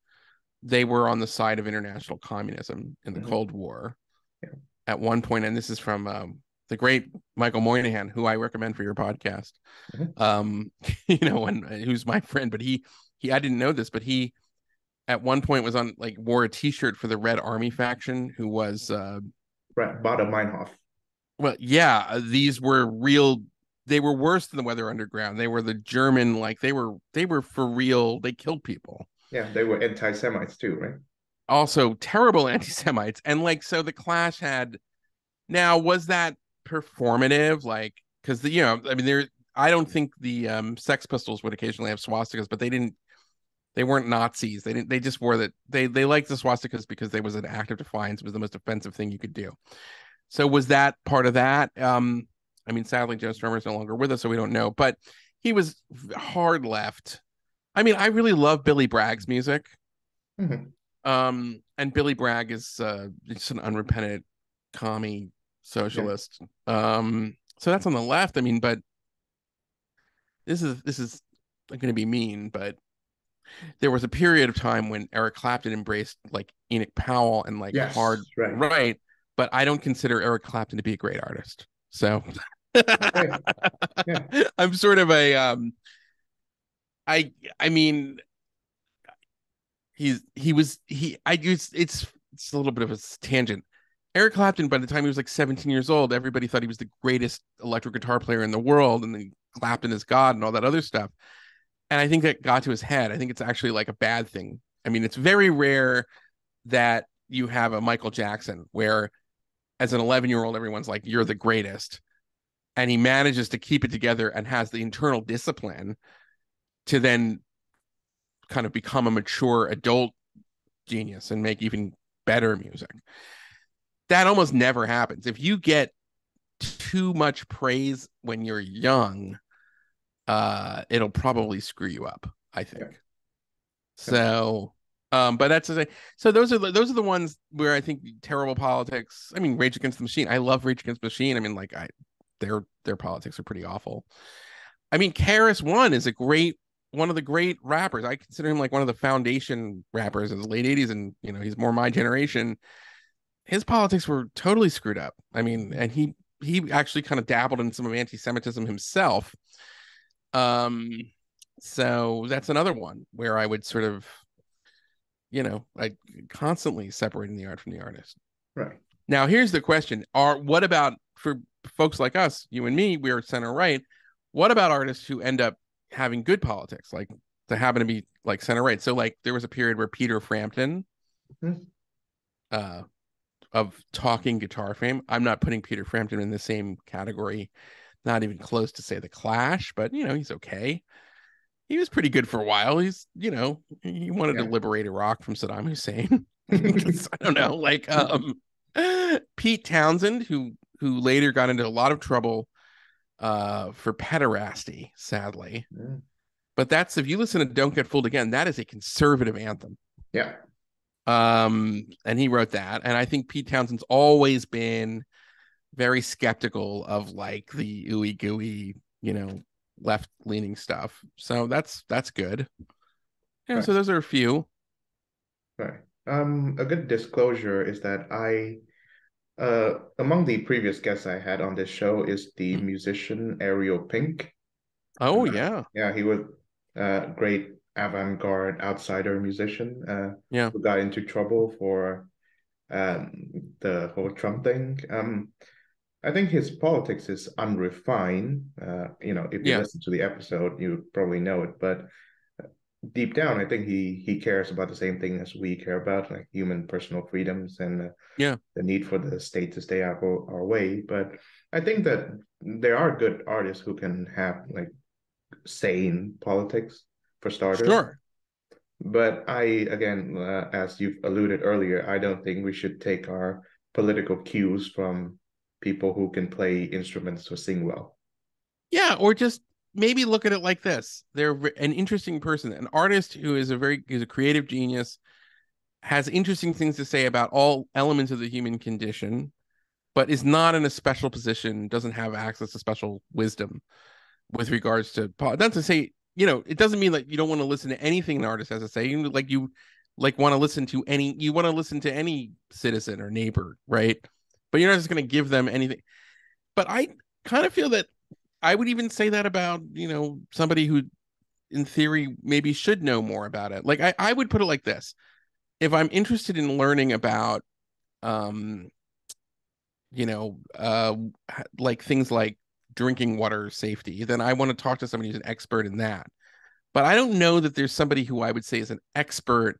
they were on the side of international communism in the Hmm. Cold War Yeah. at one point, and this is from the great Michael Moynihan, who I recommend for your podcast. Hmm. Um, and who's my friend, but he I didn't know this, but he at one point was on like wore a T-shirt for the Red Army faction, who was Right, Baader Meinhof. well, yeah, these were real. They were worse than the Weather Underground. They were the German, like they were for real. They killed people. Yeah, they were anti-Semites too, right? Also, terrible anti-Semites, and like so, the Clash had. Now, was that performative? Like, because I mean, there. I don't think the Sex Pistols would occasionally have swastikas, but they didn't. They weren't Nazis. They didn't. They just wore that. They liked the swastikas because they was an act of defiance. It was the most offensive thing you could do. So was that part of that? I mean, sadly, Joe Strummer is no longer with us, so we don't know. But he was hard left. I mean, I really love Billy Bragg's music. Hmm. And Billy Bragg is just an unrepentant commie Yeah. socialist. So that's on the left. I mean, but this is going to be mean, but there was a period of time when Eric Clapton embraced like Enoch Powell and like Yes, hard right. right, but I don't consider Eric Clapton to be a great artist. So Okay. Yeah. I'm sort of a I mean he was he I use it's a little bit of a tangent. Eric Clapton, by the time he was like 17 years old, everybody thought he was the greatest electric guitar player in the world, and then Clapton is God and all that other stuff. And I think that got to his head. I think it's actually like a bad thing. I mean, it's very rare that you have a Michael Jackson where, as an 11-year-old, everyone's like, "You're the greatest," and he manages to keep it together and has the internal discipline to then kind of become a mature adult genius and make even better music. That almost never happens. If you get too much praise when you're young, it'll probably screw you up, I Yeah. think. Yeah. So, but that's so those are the ones where I think terrible politics. I mean, Rage Against the Machine. I love Rage Against the Machine. I mean, like their politics are pretty awful. I mean, Karis One is a great one of the great rappers. I consider him like one of the foundation rappers in the late 80s, and he's more my generation. His politics were totally screwed up. I mean, and he actually kind of dabbled in some of anti-Semitism himself. Um, so that's another one where I would sort of, I constantly separating the art from the artist. Right. Now, here's the question: what about for folks like us, you and me? We're center right. What about artists who end up having good politics, like to happen to be like center right? So, like, there was a period where Peter Frampton, Mhm. uh, of talking guitar fame. I'm not putting Peter Frampton in the same category, not even close to say the Clash, but he's okay. He was pretty good for a while. He wanted to Yeah. liberate Iraq from Saddam Hussein. I don't know, like Pete Townsend, who later got into a lot of trouble for pederasty, sadly. Mm. But that's if you listen to Don't Get Fooled Again, that is a conservative anthem. Yeah. And he wrote that. And I think Pete Townsend's always been very skeptical of like the ooey gooey, left leaning stuff. So that's good. Yeah, Right. so those are a few. Right. A good disclosure is that among the previous guests I had on this show is the musician Ariel Pink. Oh yeah. Yeah, he was a great avant-garde outsider musician Yeah. who got into trouble for the whole Trump thing. I think his politics is unrefined. If you Yeah. listen to the episode, you probably know it. But deep down, I think he cares about the same thing as we care about, like human personal freedoms and Yeah. the need for the state to stay out of our way. But I think that there are good artists who can have like sane politics for starters. Sure. But again, as you've alluded earlier, I don't think we should take our political cues from people who can play instruments or sing well. Yeah, or just maybe look at it like this. They're an interesting person, an artist who is a creative genius, has interesting things to say about all elements of the human condition, but is not in a special position, doesn't have access to special wisdom with regards to not to say, it doesn't mean like you don't want to listen to anything an artist has to say. You want to listen to any citizen or neighbor, right? But you're not just going to give them anything. But I kind of feel that I would even say that about, somebody who in theory maybe should know more about it. Like I would put it like this. If I'm interested in learning about um like things like drinking water safety, then I want to talk to somebody who's an expert in that. But I don't know that there's somebody who I would say is an expert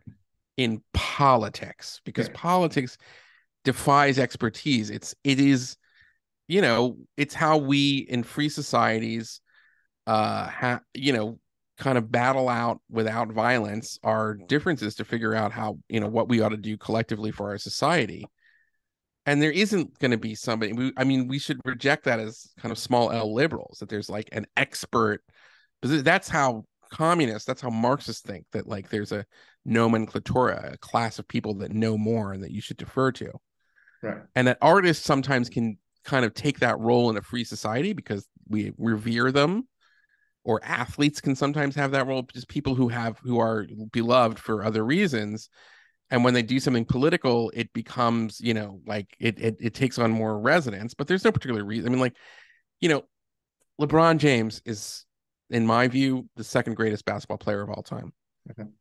in politics, because Yeah. politics defies expertise. It's how we in free societies kind of battle out without violence our differences to figure out how, what we ought to do collectively for our society. And there isn't going to be somebody, we should reject that as kind of small L liberals, that there's like an expert, because that's how communists, that's how Marxists think, that like there's a nomenclatura, a class of people that know more and that you should defer to. Right. And that artists sometimes can kind of take that role in a free society because we revere them, or athletes can sometimes have that role, just people who are beloved for other reasons. And when they do something political, it becomes, like it takes on more resonance, but there's no particular reason. I mean, like, LeBron James is, in my view, the second greatest basketball player of all time. Mhm.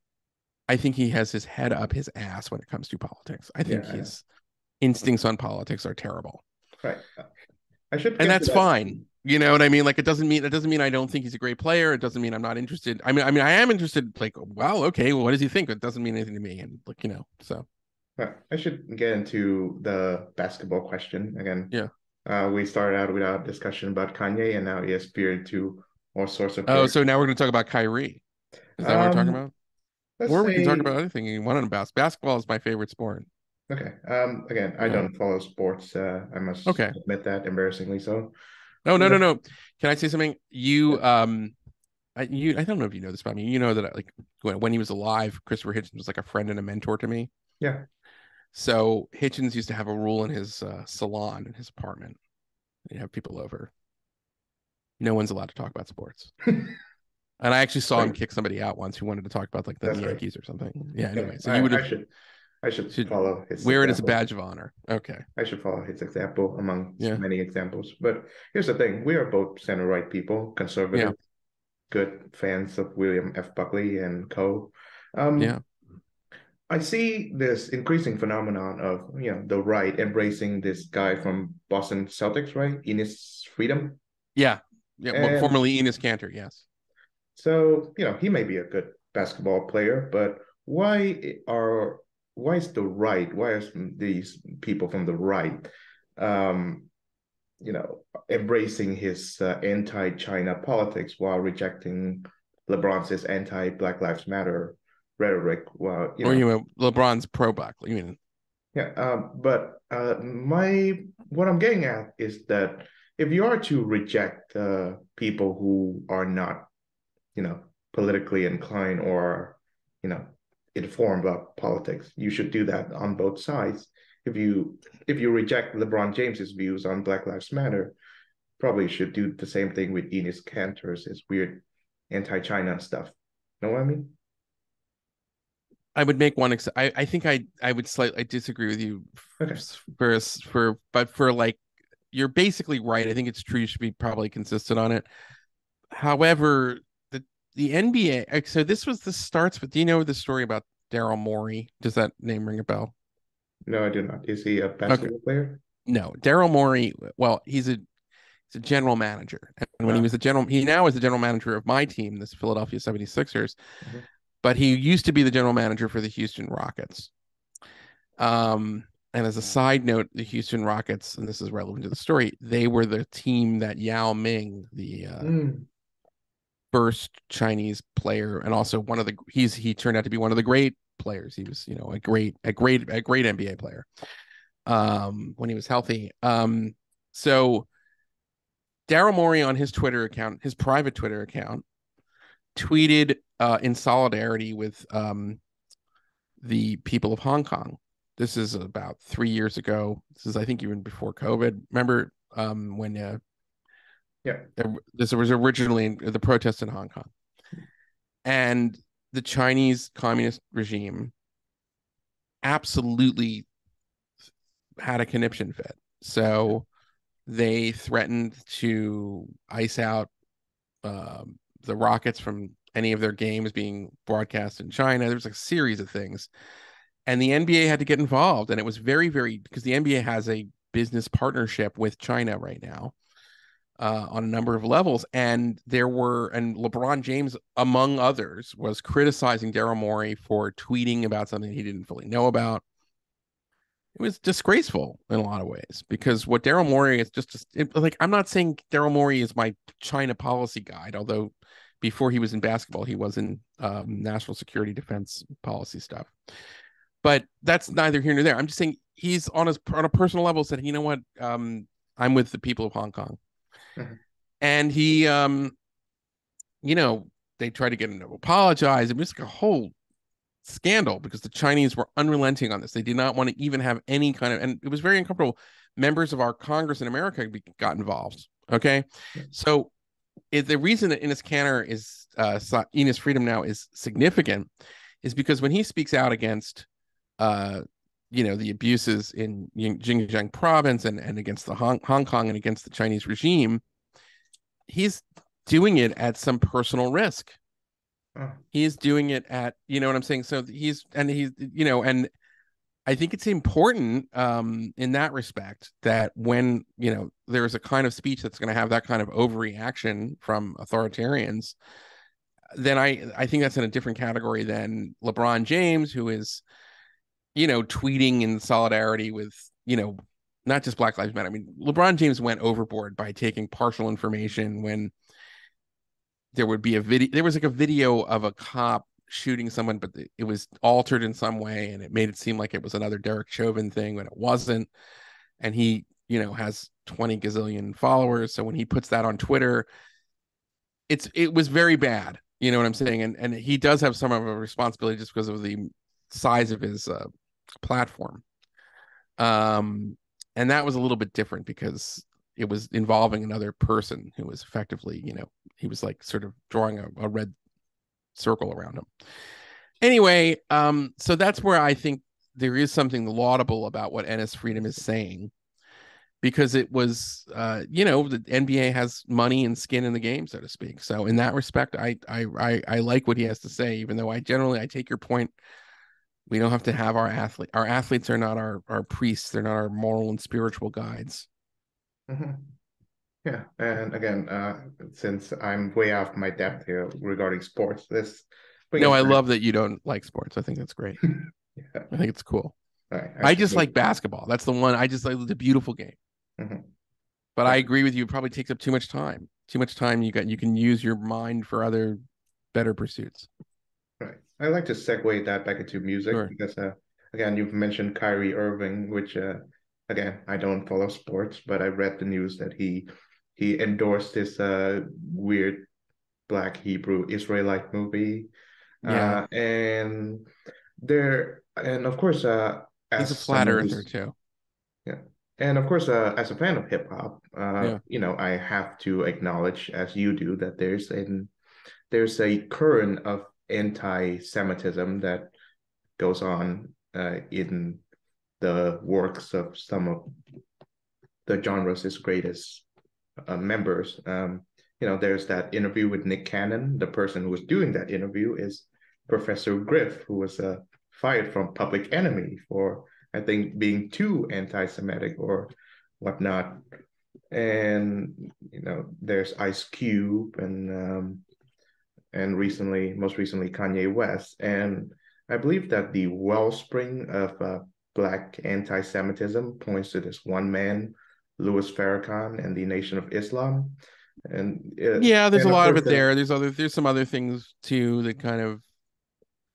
I think he has his head up his ass when it comes to politics. I think Yeah, his instincts on politics are terrible. right. I should And get to that's that. fine. You know what I mean? Like it doesn't mean I don't think he's a great player. It doesn't mean I'm not interested. I am interested, like, well, okay, well, what does he think? It doesn't mean anything to me. And like, so Right. I should get into the basketball question again. yeah. We started out with our discussion about Kanye, and now he has veered to all sorts of Oh, players. so now we're gonna talk about Kyrie. Is that what we're talking Um, about? let's Or we can talk say, about anything you want about basketball is my favorite sport. okay. Again, I Yeah. don't follow sports. I must Okay. admit that, embarrassingly so. No, no, no, But no. Can I say something? I don't know if you know this about me. You know that like when he was alive, Christopher Hitchens was like a friend and a mentor to me. yeah, So Hitchens used to have a rule in his salon in his apartment. He'd have people over. No one's allowed to talk about sports. And I actually saw him right. kick somebody out once who wanted to talk about like the That's right. Yankees or something. Yeah, Yeah, anyway. So you would have I should should follow his wear it as a example. badge of honor. Okay. I should follow his example among Yeah. many examples. But here's the thing: we are both center right people, Yeah. conservative, good fans of William F. Buckley and co. Yeah. I see this increasing phenomenon of the right embracing this guy from Boston Celtics, right? Enes Freedom. Yeah. Yeah. Well, And formerly Enes Kanter, yes. so, he may be a good basketball player, but why is the right, why are these people from the right um, embracing his anti-China politics while rejecting LeBron's anti-Black Lives Matter rhetoric? Well, Or LeBron's pro Buckley. You mean yeah, but my what I'm getting at is that if you are to reject people who are not, politically inclined or, you know, informed about politics, you should do that on both sides. If you reject LeBron James's views on Black Lives Matter, probably should do the same thing with Enes Kanter's his weird anti-China stuff. Know what I mean? I would make one I think I would slightly disagree with you Okay. for like you're basically right. I think it's true. You should be probably consistent on it. However, the NBA. So this starts with. Do you know the story about Daryl Morey? Does that name ring a bell? No, I do not. Is he a Okay, basketball player? no. Daryl Morey. Well, he's a general manager, and when he Uh, was he now is the general manager of my team, this Philadelphia 76ers. mhm. But he used to be the general manager for the Houston Rockets. And as a side note, the Houston Rockets, and this is relevant to the story, they were the team that Yao Ming, the Mm, first Chinese player, and also one of the he turned out to be one of the great players. He was, a great NBA player when he was healthy. So Daryl Morey on his Twitter account, his private Twitter account, tweeted in solidarity with the people of Hong Kong. This is about 3 years ago. This is, I think, even before COVID. Remember when Yeah. this was originally the protests in Hong Kong, and the Chinese communist regime absolutely had a conniption fit. So they threatened to ice out the rockets from any of their games being broadcast in China. There was a series of things, and the NBA had to get involved. And it was very, very, because the NBA has a business partnership with China right now on a number of levels. And LeBron James, among others, was criticizing Daryl Morey for tweeting about something he didn't fully know about. It was disgraceful in a lot of ways, because what Daryl Morey is like, I'm not saying Daryl Morey is my China policy guide, although before he was in basketball, he was in national security defense policy stuff. But that's neither here nor there. I'm just saying he's on a personal level said, you know what, I'm with the people of Hong Kong. Mm-hmm. And he, they tried to get him to apologize. It was like a whole scandal because the Chinese were unrelenting on this. They did not want to even have any kind of, and it was very uncomfortable. Members of our Congress in America got involved. Okay. Yeah. So the reason that Enes Kanter is Enes Freedom now is significant is because when he speaks out against the abuses in Xinjiang province and against the Hong Kong and against the Chinese regime, he's doing it at some personal risk. He's doing it at, you know what I'm saying? So and I think it's important in that respect that when, there's a kind of speech that's going to have that kind of overreaction from authoritarians, then I think that's in a different category than LeBron James, who is, tweeting in solidarity with, not just Black Lives Matter. I mean, LeBron James went overboard by taking partial information when there would be there was like a video of a cop shooting someone, but it was altered in some way, and it made it seem like it was another Derek Chauvin thing when it wasn't. And he, has 20 gazillion followers. So when he puts that on Twitter, it was very bad. You know what I'm saying? And he does have some of a responsibility just because of the size of his platform. And that was a little bit different because it was involving another person who was effectively, he was like sort of drawing a red circle around him. Anyway, so that's where I think there is something laudable about what Enes Freedom is saying, because it was, the NBA has money and skin in the game, so to speak. So in that respect, I like what he has to say, even though I take your point. We don't have to have our athlete. Our athletes are not our priests. They're not our moral and spiritual guides. Mm-hmm. Yeah, and again, since I'm way off my depth here regarding sports, I love that you don't like sports. I think that's great. Yeah. I think it's cool. Right. I just like basketball. That's the one. I just like the beautiful game. Mm-hmm. But I agree with you. It probably takes up too much time. Too much time. You can use your mind for other better pursuits. Right. I'd like to segue that back into music because, again, you've mentioned Kyrie Irving, which, again, I don't follow sports, but I read the news that he endorsed this weird Black Hebrew Israelite movie. Yeah. And of course, he's a flat earther too. Yeah. And of course, as a fan of hip hop, I have to acknowledge, as you do, that there's a current of anti-Semitism that goes on in the works of some of the genre's greatest members. There's that interview with Nick Cannon. The person who was doing that interview is Professor Griff, who was fired from Public Enemy for, I think, being too anti-Semitic or whatnot. And there's Ice Cube and most recently Kanye West. And I believe that the wellspring of Black anti-Semitism points to this one man, Louis Farrakhan, and the Nation of Islam. And there's a lot of it there. There's some other things too that kind of.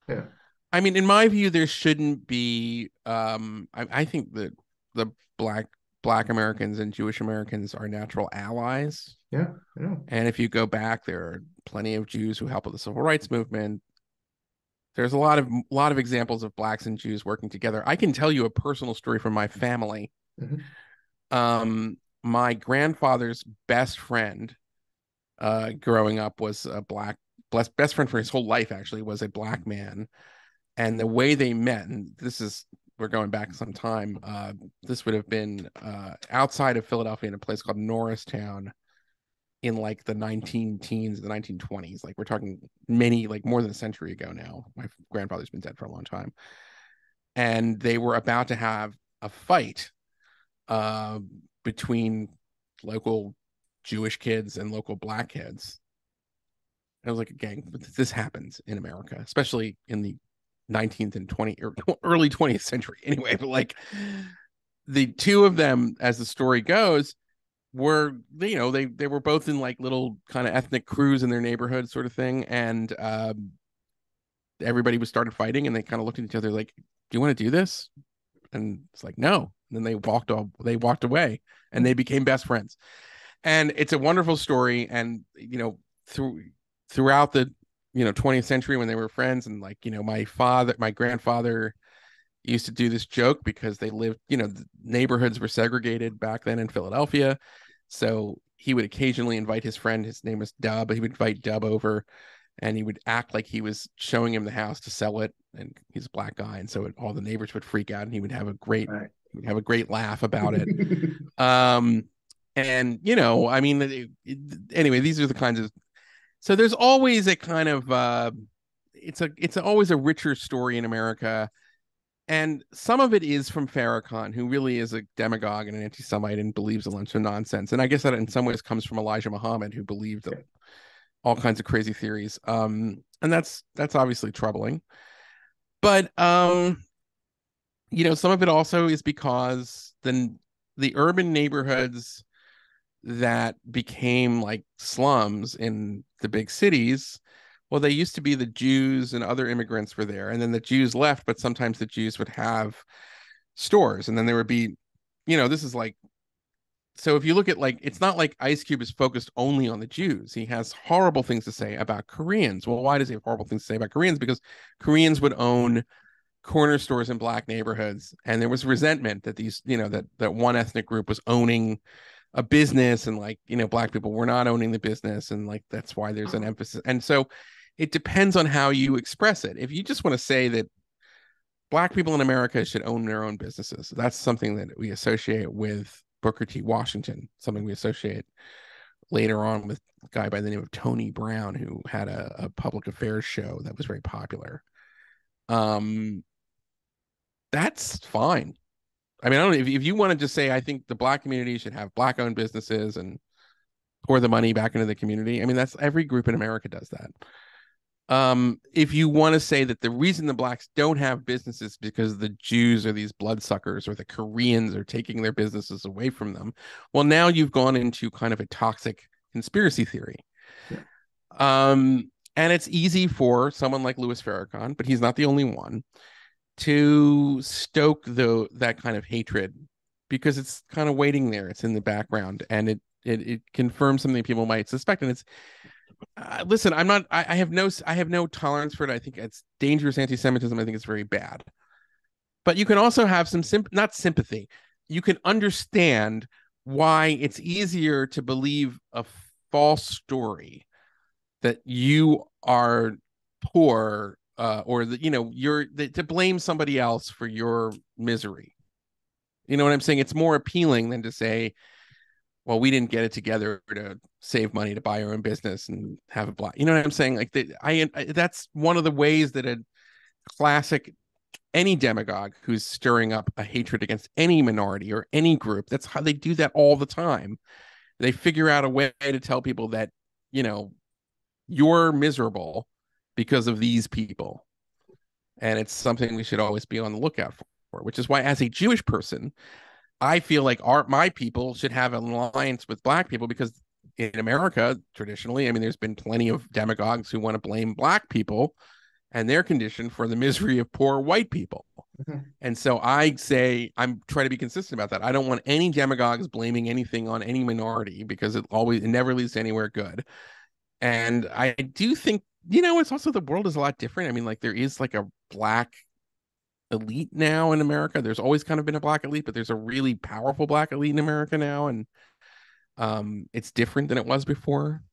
Yeah. I mean, in my view, there shouldn't be. I think that the Black Black Americans and Jewish Americans are natural allies. Yeah, I know. And if you go back, there are plenty of Jews who helped with the civil rights movement. There's a lot of examples of Blacks and Jews working together. I can tell you a personal story from my family. My grandfather's best friend growing up was a best friend for his whole life, actually, was a Black man. And the way they met, and we're going back some time, this would have been outside of Philadelphia in a place called Norristown in like the 19-teens, the 1920s. Like we're talking more than a century ago now. My grandfather's been dead for a long time. And they were about to have a fight between local Jewish kids and local Black kids. It was like a gang, but this happens in America, especially in the 19th and 20th or early 20th century anyway. But like the two of them, as the story goes, were they were both in like little kind of ethnic crews in their neighborhood sort of thing, and everybody was started fighting, and they kind of looked at each other like, do you want to do this? And it's like, no. And then they walked away, and they became best friends. And it's a wonderful story. And throughout the 20th century, when they were friends, and like my grandfather used to do this joke because they lived, the neighborhoods were segregated back then in Philadelphia. So he would occasionally invite his friend, his name was Dub, he would invite Dub over, and he would act like he was showing him the house to sell it. And he's a Black guy. And so all the neighbors would freak out, and he would have a great laugh about it. And, anyway, these are the kinds of, so there's always a kind of, it's always a richer story in America. And some of it is from Farrakhan, who really is a demagogue and an anti-Semite and believes a bunch of nonsense. And I guess that in some ways comes from Elijah Muhammad, who believed all kinds of crazy theories. And that's obviously troubling. But, some of it also is because the urban neighborhoods that became like slums in the big cities, well, they used to be the Jews and other immigrants were there, and then the Jews left, but sometimes the Jews would have stores, and then there would be, this is like, so if you look at like, it's not like Ice Cube is focused only on the Jews. He has horrible things to say about Koreans. Well, why does he have horrible things to say about Koreans? Because Koreans would own corner stores in Black neighborhoods, and there was resentment that these, that one ethnic group was owning a business, and like, Black people were not owning the business, and like that's why there's an emphasis. And so it depends on how you express it. If you just want to say that Black people in America should own their own businesses, that's something that we associate with Booker T. Washington, something we associate later on with a guy by the name of Tony Brown, who had a public affairs show that was very popular. That's fine. I mean, I don't know if you want to just say, I think the Black community should have Black owned businesses and pour the money back into the community. I mean, that's every group in America does that. If you want to say that the reason the Blacks don't have businesses is because the Jews are these bloodsuckers, or the Koreans are taking their businesses away from them, well, now you've gone into kind of a toxic conspiracy theory. Yeah. And it's easy for someone like Louis Farrakhan, but he's not the only one, to stoke that kind of hatred, because it's kind of waiting there. It's in the background, and it confirms something people might suspect. And it's listen, I have no tolerance for it. I think it's dangerous anti-Semitism. I think it's very bad. But you can also have some not sympathy. You can understand why it's easier to believe a false story that you are poor, or that to blame somebody else for your misery. You know what I'm saying? It's more appealing than to say, well, we didn't get it together to save money to buy our own business and have a Black. You know what I'm saying? Like that's one of the ways that a classic, any demagogue who's stirring up a hatred against any minority or any group, that's how they do that all the time. They figure out a way to tell people that, you're miserable because of these people. And it's something we should always be on the lookout for, which is why, as a Jewish person, I feel like my people should have an alliance with Black people, because in America, traditionally, I mean, there's been plenty of demagogues who want to blame Black people and their condition for the misery of poor white people. Mhm. And so I say I'm trying to be consistent about that. I don't want any demagogues blaming anything on any minority because it never leads to anywhere good. And I do think, it's also the world is a lot different. I mean, like there is like a black elite now in America. There's always kind of been a black elite, but there's a really powerful black elite in America now, and it's different than it was before.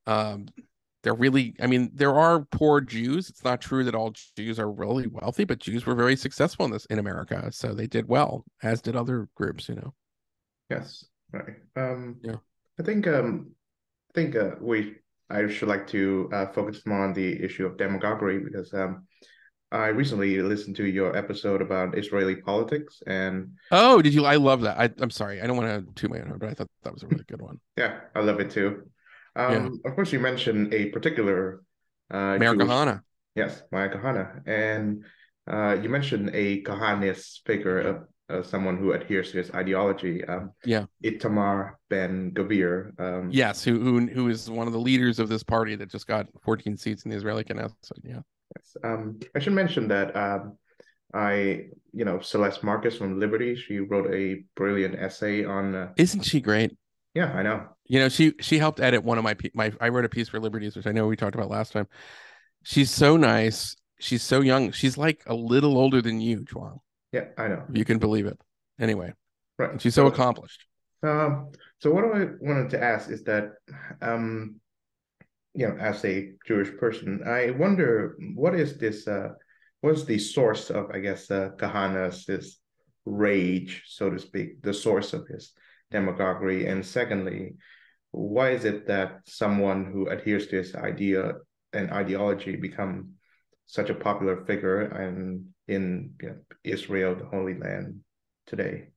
Um, I mean, there are poor Jews. It's not true that all Jews are really wealthy, but Jews were very successful in America, so they did well, as did other groups. Yes, right. Yeah. I think we I should like to focus more on the issue of demagoguery because I recently listened to your episode about Israeli politics, and Oh, did you? I love that. I'm sorry. I don't want to toot my own horn, but I thought that was a really good one. yeah, I love it too. Yeah. Of course, you mentioned a particular America Jewish, Hana. yes, Maya Kahana, and you mentioned a Kahanist figure, someone who adheres to his ideology, Yeah. Itamar Ben Gavir. Yes, who is one of the leaders of this party that just got 14 seats in the Israeli Knesset. Yeah. Yes. I should mention that Celeste Marcus from Liberty, she wrote a brilliant essay on. Isn't she great? Yeah, I know. She helped edit one of my I wrote a piece for Liberties, which I know we talked about last time. She's so nice. She's so young. She's like a little older than you, Chuang, Yeah, I know. if you can believe it. Anyway, Right. and she's so accomplished. Um, so what I wanted to ask is that, um, as a Jewish person, I wonder what is the source of, I guess, Kahana's this rage, so to speak, the source of his demagoguery, and secondly, why is it that someone who adheres to his idea and ideology become such a popular figure and in Israel, the Holy Land, today?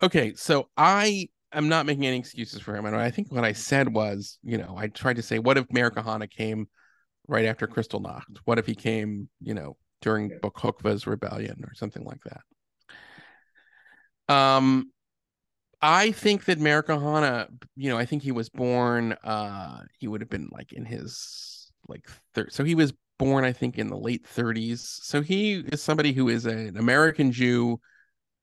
Okay, so I am not making any excuses for him. And I think what I said was, I tried to say, what if Meir Kahana came right after Kristallnacht? What if he came, during Bar Kokhba's rebellion or something like that? I think that Meir Kahana, I think he was born, he would have been like in his like so he was born, I think, in the late 30s. So he is somebody who is an American Jew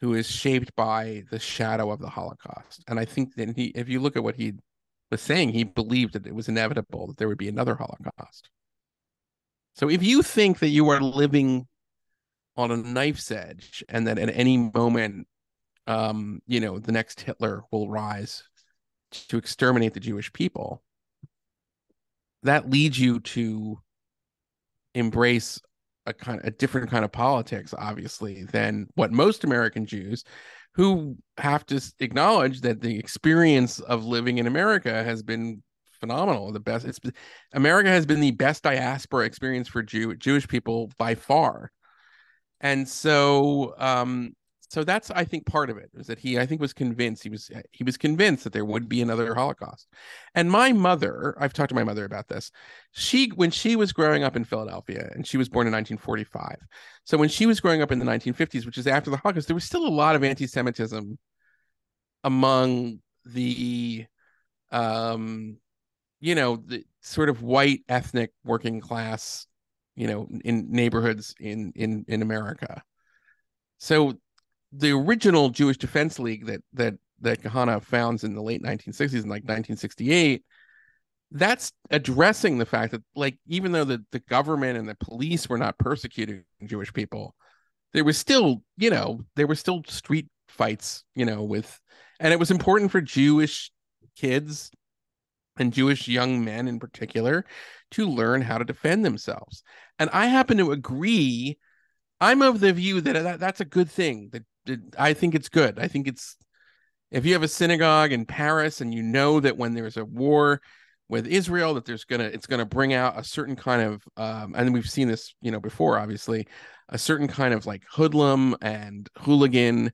who is shaped by the shadow of the Holocaust. And I think that if you look at what he was saying, he believed that it was inevitable that there would be another Holocaust. So if you think that you are living on a knife's edge and that at any moment, the next Hitler will rise to exterminate the Jewish people, that leads you to embrace a different kind of politics, obviously, than what most American Jews who have to acknowledge that the experience of living in America has been phenomenal. America has been the best diaspora experience for Jewish people by far. And so that's, I think, part of it is that I think, was convinced he was convinced that there would be another Holocaust. And my mother, I've talked to my mother about this. When she was growing up in Philadelphia, and she was born in 1945, so when she was growing up in the 1950s, which is after the Holocaust, there was still a lot of anti-Semitism among um, the sort of white ethnic working class, in neighborhoods in America. So the original Jewish Defense League that Kahana founds in the late 1960s, in like 1968, that's addressing the fact that, like, even though the government and the police were not persecuting Jewish people, there was still street fights, and it was important for Jewish kids and Jewish young men in particular to learn how to defend themselves. And I happen to agree. I'm of the view that that's a good thing. That I think it's good. I think if you have a synagogue in Paris and you know that when there's a war with Israel, that it's gonna bring out a certain kind of and we've seen this before, obviously, a certain kind of like hoodlum and hooligan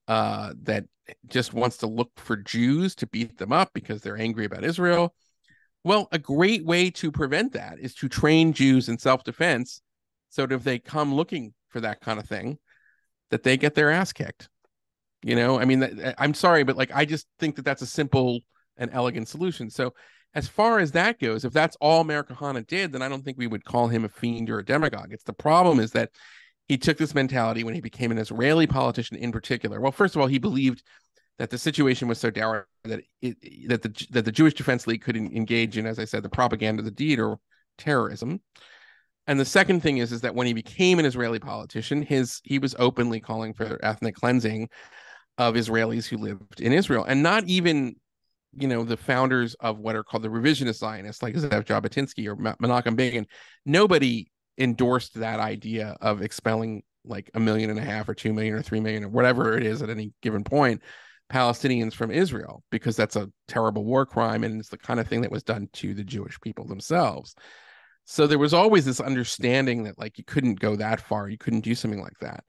that just wants to look for Jews to beat them up because they're angry about Israel. Well, a great way to prevent that is to train Jews in self-defense, so that if they come looking for that kind of thing, that they get their ass kicked. I mean, I'm sorry, but like, I just think that that's a simple and elegant solution. So as far as that goes, if that's all Meir Kahana did, then I don't think we would call him a fiend or a demagogue. It's the problem is that he took this mentality when he became an Israeli politician in particular. Well, first of all, he believed that the situation was so dire that the Jewish Defense League could engage in, as I said, the propaganda, the deed, or terrorism. And the second thing is that when he became an Israeli politician, he was openly calling for ethnic cleansing of Israelis who lived in Israel, and not even, the founders of what are called the revisionist Zionists, like Zev Jabotinsky or Menachem Begin. Nobody endorsed that idea of expelling like 1.5 million or 2 million or 3 million or whatever it is at any given point Palestinians from Israel, because that's a terrible war crime, and it's the kind of thing that was done to the Jewish people themselves. So there was always this understanding that like you couldn't go that far, you couldn't do something like that.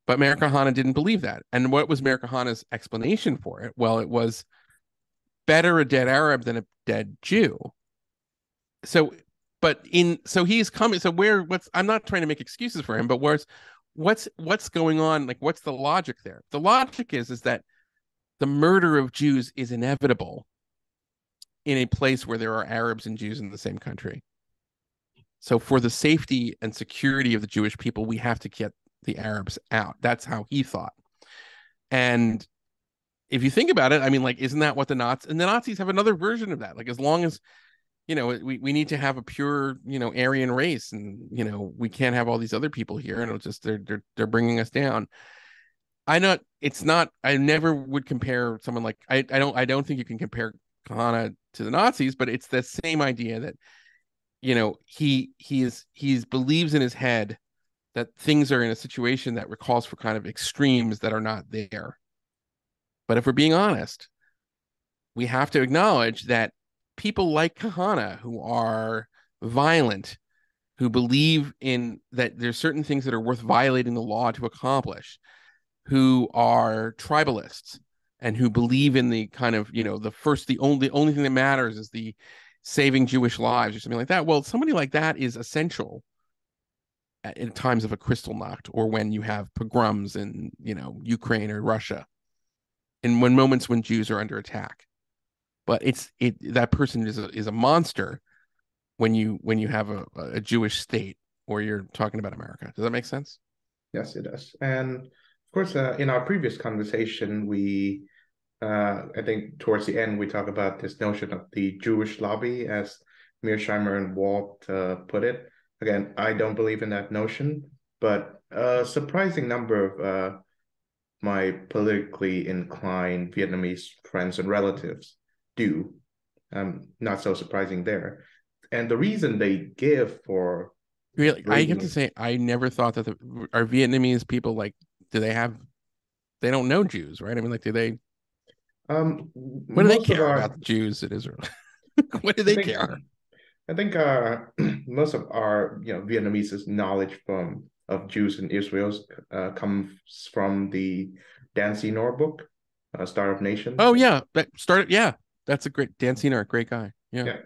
But Meir Kahane didn't believe that. And what was Meir Kahane's explanation for it? Well, it was better a dead Arab than a dead Jew. So he's coming. So I'm not trying to make excuses for him, but what's going on? Like, what's the logic there? The logic is that the murder of Jews is inevitable in a place where there are Arabs and Jews in the same country. So for the safety and security of the Jewish people, we have to get the Arabs out. That's how he thought. And if you think about it, I mean, like, isn't that what the Nazis have another version of that? Like, as long as, we need to have a pure, Aryan race, and, we can't have all these other people here, and it's just, they're bringing us down. I never would compare someone like, I don't think you can compare Kahane to the Nazis, but it's the same idea that, he believes in his head that things are in a situation that recalls for kind of extremes that are not there. But if we're being honest, we have to acknowledge that people like Kahane, who are violent, who believe in that there's certain things that are worth violating the law to accomplish, who are tribalists, and who believe in the kind of, the only thing that matters is the saving Jewish lives or something like that. Well, somebody like that is essential in times of a Kristallnacht, or when you have pogroms in, Ukraine or Russia, and when moments when Jews are under attack. But that person is a monster when you have a Jewish state, or you're talking about America. Does that make sense? Yes, it does. And of course, in our previous conversation, I think towards the end, we talk about this notion of the Jewish lobby, as Mearsheimer and Walt put it. Again, I don't believe in that notion, but a surprising number of my politically inclined Vietnamese friends and relatives do. Not so surprising there. And the reason they give for really, I have to say, I never thought that our Vietnamese people, like, they don't know Jews, right? I mean, like, do they? What do they care about the Jews in Israel? What do they care? I think most of our Vietnamese knowledge of Jews in Israel comes from the Dan Senor book, Star of Nations. Oh yeah, that's a great Dan Senor, great guy. Yeah.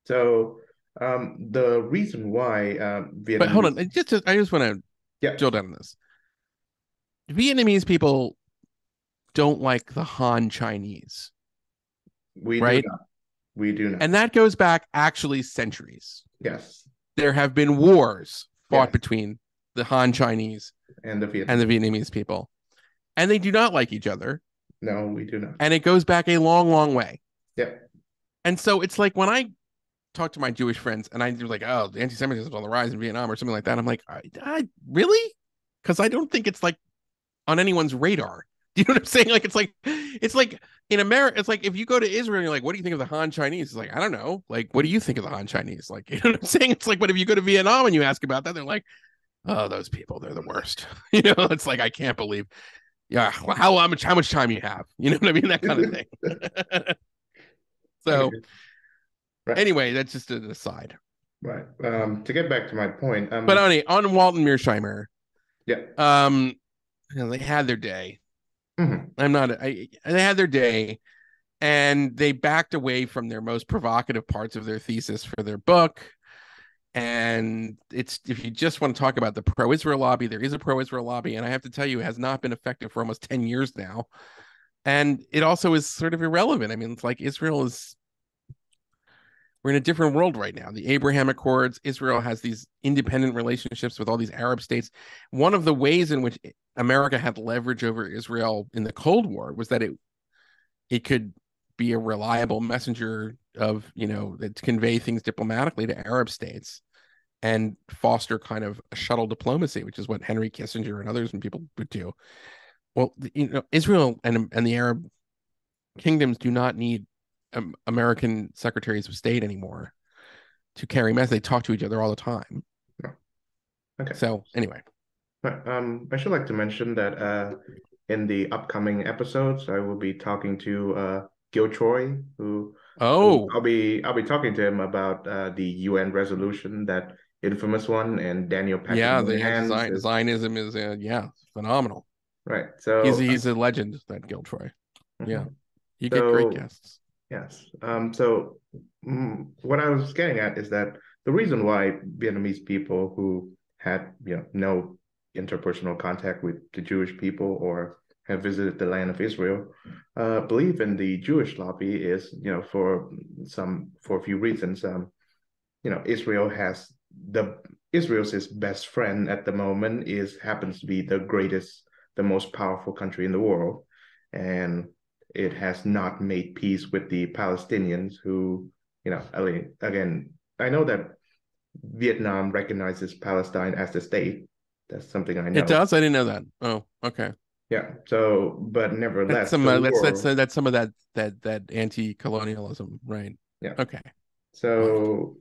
So the reason why Vietnamese... But hold on, I just want to drill down on this. Vietnamese people don't like the Han Chinese. We do not. And that goes back actually centuries. Yes. There have been wars fought between the Han Chinese and the Vietnamese people. And they do not like each other. No, we do not. And it goes back a long, long way. Yeah. And so it's like when I talk to my Jewish friends and I'm like, oh, the anti-Semitism is on the rise in Vietnam or something like that, I'm like, I really? Because I don't think it's like on anyone's radar. Do you know what I'm saying? Like, it's like in America, it's like if you go to Israel and you're like, what do you think of the Han Chinese? It's like, I don't know. Like, what do you think of the Han Chinese? Like, you know what I'm saying? It's like, but if you go to Vietnam and you ask about that, they're like, oh, those people, they're the worst. It's like, I can't believe. Yeah, well, how much time you have? You know what I mean? That kind of thing. So anyway, that's just an aside. Right. To get back to my point. But on Walton Mearsheimer. Yeah. They had their day. Mm-hmm. They had their day, and they backed away from their most provocative parts of their thesis for their book. And if you just want to talk about the pro-Israel lobby, there is a pro-Israel lobby, and I have to tell you, it has not been effective for almost 10 years now. And it also is sort of irrelevant. I mean, it's like Israel is we're in a different world right now. The Abraham Accords, Israel has these independent relationships with all these Arab states. One of the ways in which America had leverage over Israel in the Cold War was that it could be a reliable messenger of, to convey things diplomatically to Arab states and foster kind of a shuttle diplomacy, which is what Henry Kissinger and others and people would do. Well, Israel and the Arab kingdoms do not need American secretaries of state anymore to carry messages. They talk to each other all the time. Okay. So anyway, I should like to mention that in the upcoming episodes, I will be talking to Gil Troy, who I'll be talking to him about the UN resolution, that infamous one, and Daniel Patrick Moynihan's Zionism is phenomenal. Right. So he's a legend, that Gil Troy. Yeah. You get so, great guests. Yes. What I was getting at is that the reason why Vietnamese people who had no interpersonal contact with the Jewish people or have visited the land of Israel believe in the Jewish lobby is for a few reasons. Israel's best friend at the moment happens to be the most powerful country in the world, and it has not made peace with the Palestinians who, again, I know that Vietnam recognizes Palestine as the state. That's something I know. It does? I didn't know that. Oh, okay. Yeah. So, but nevertheless, that's some of that anti-colonialism, right? Yeah. Okay. So,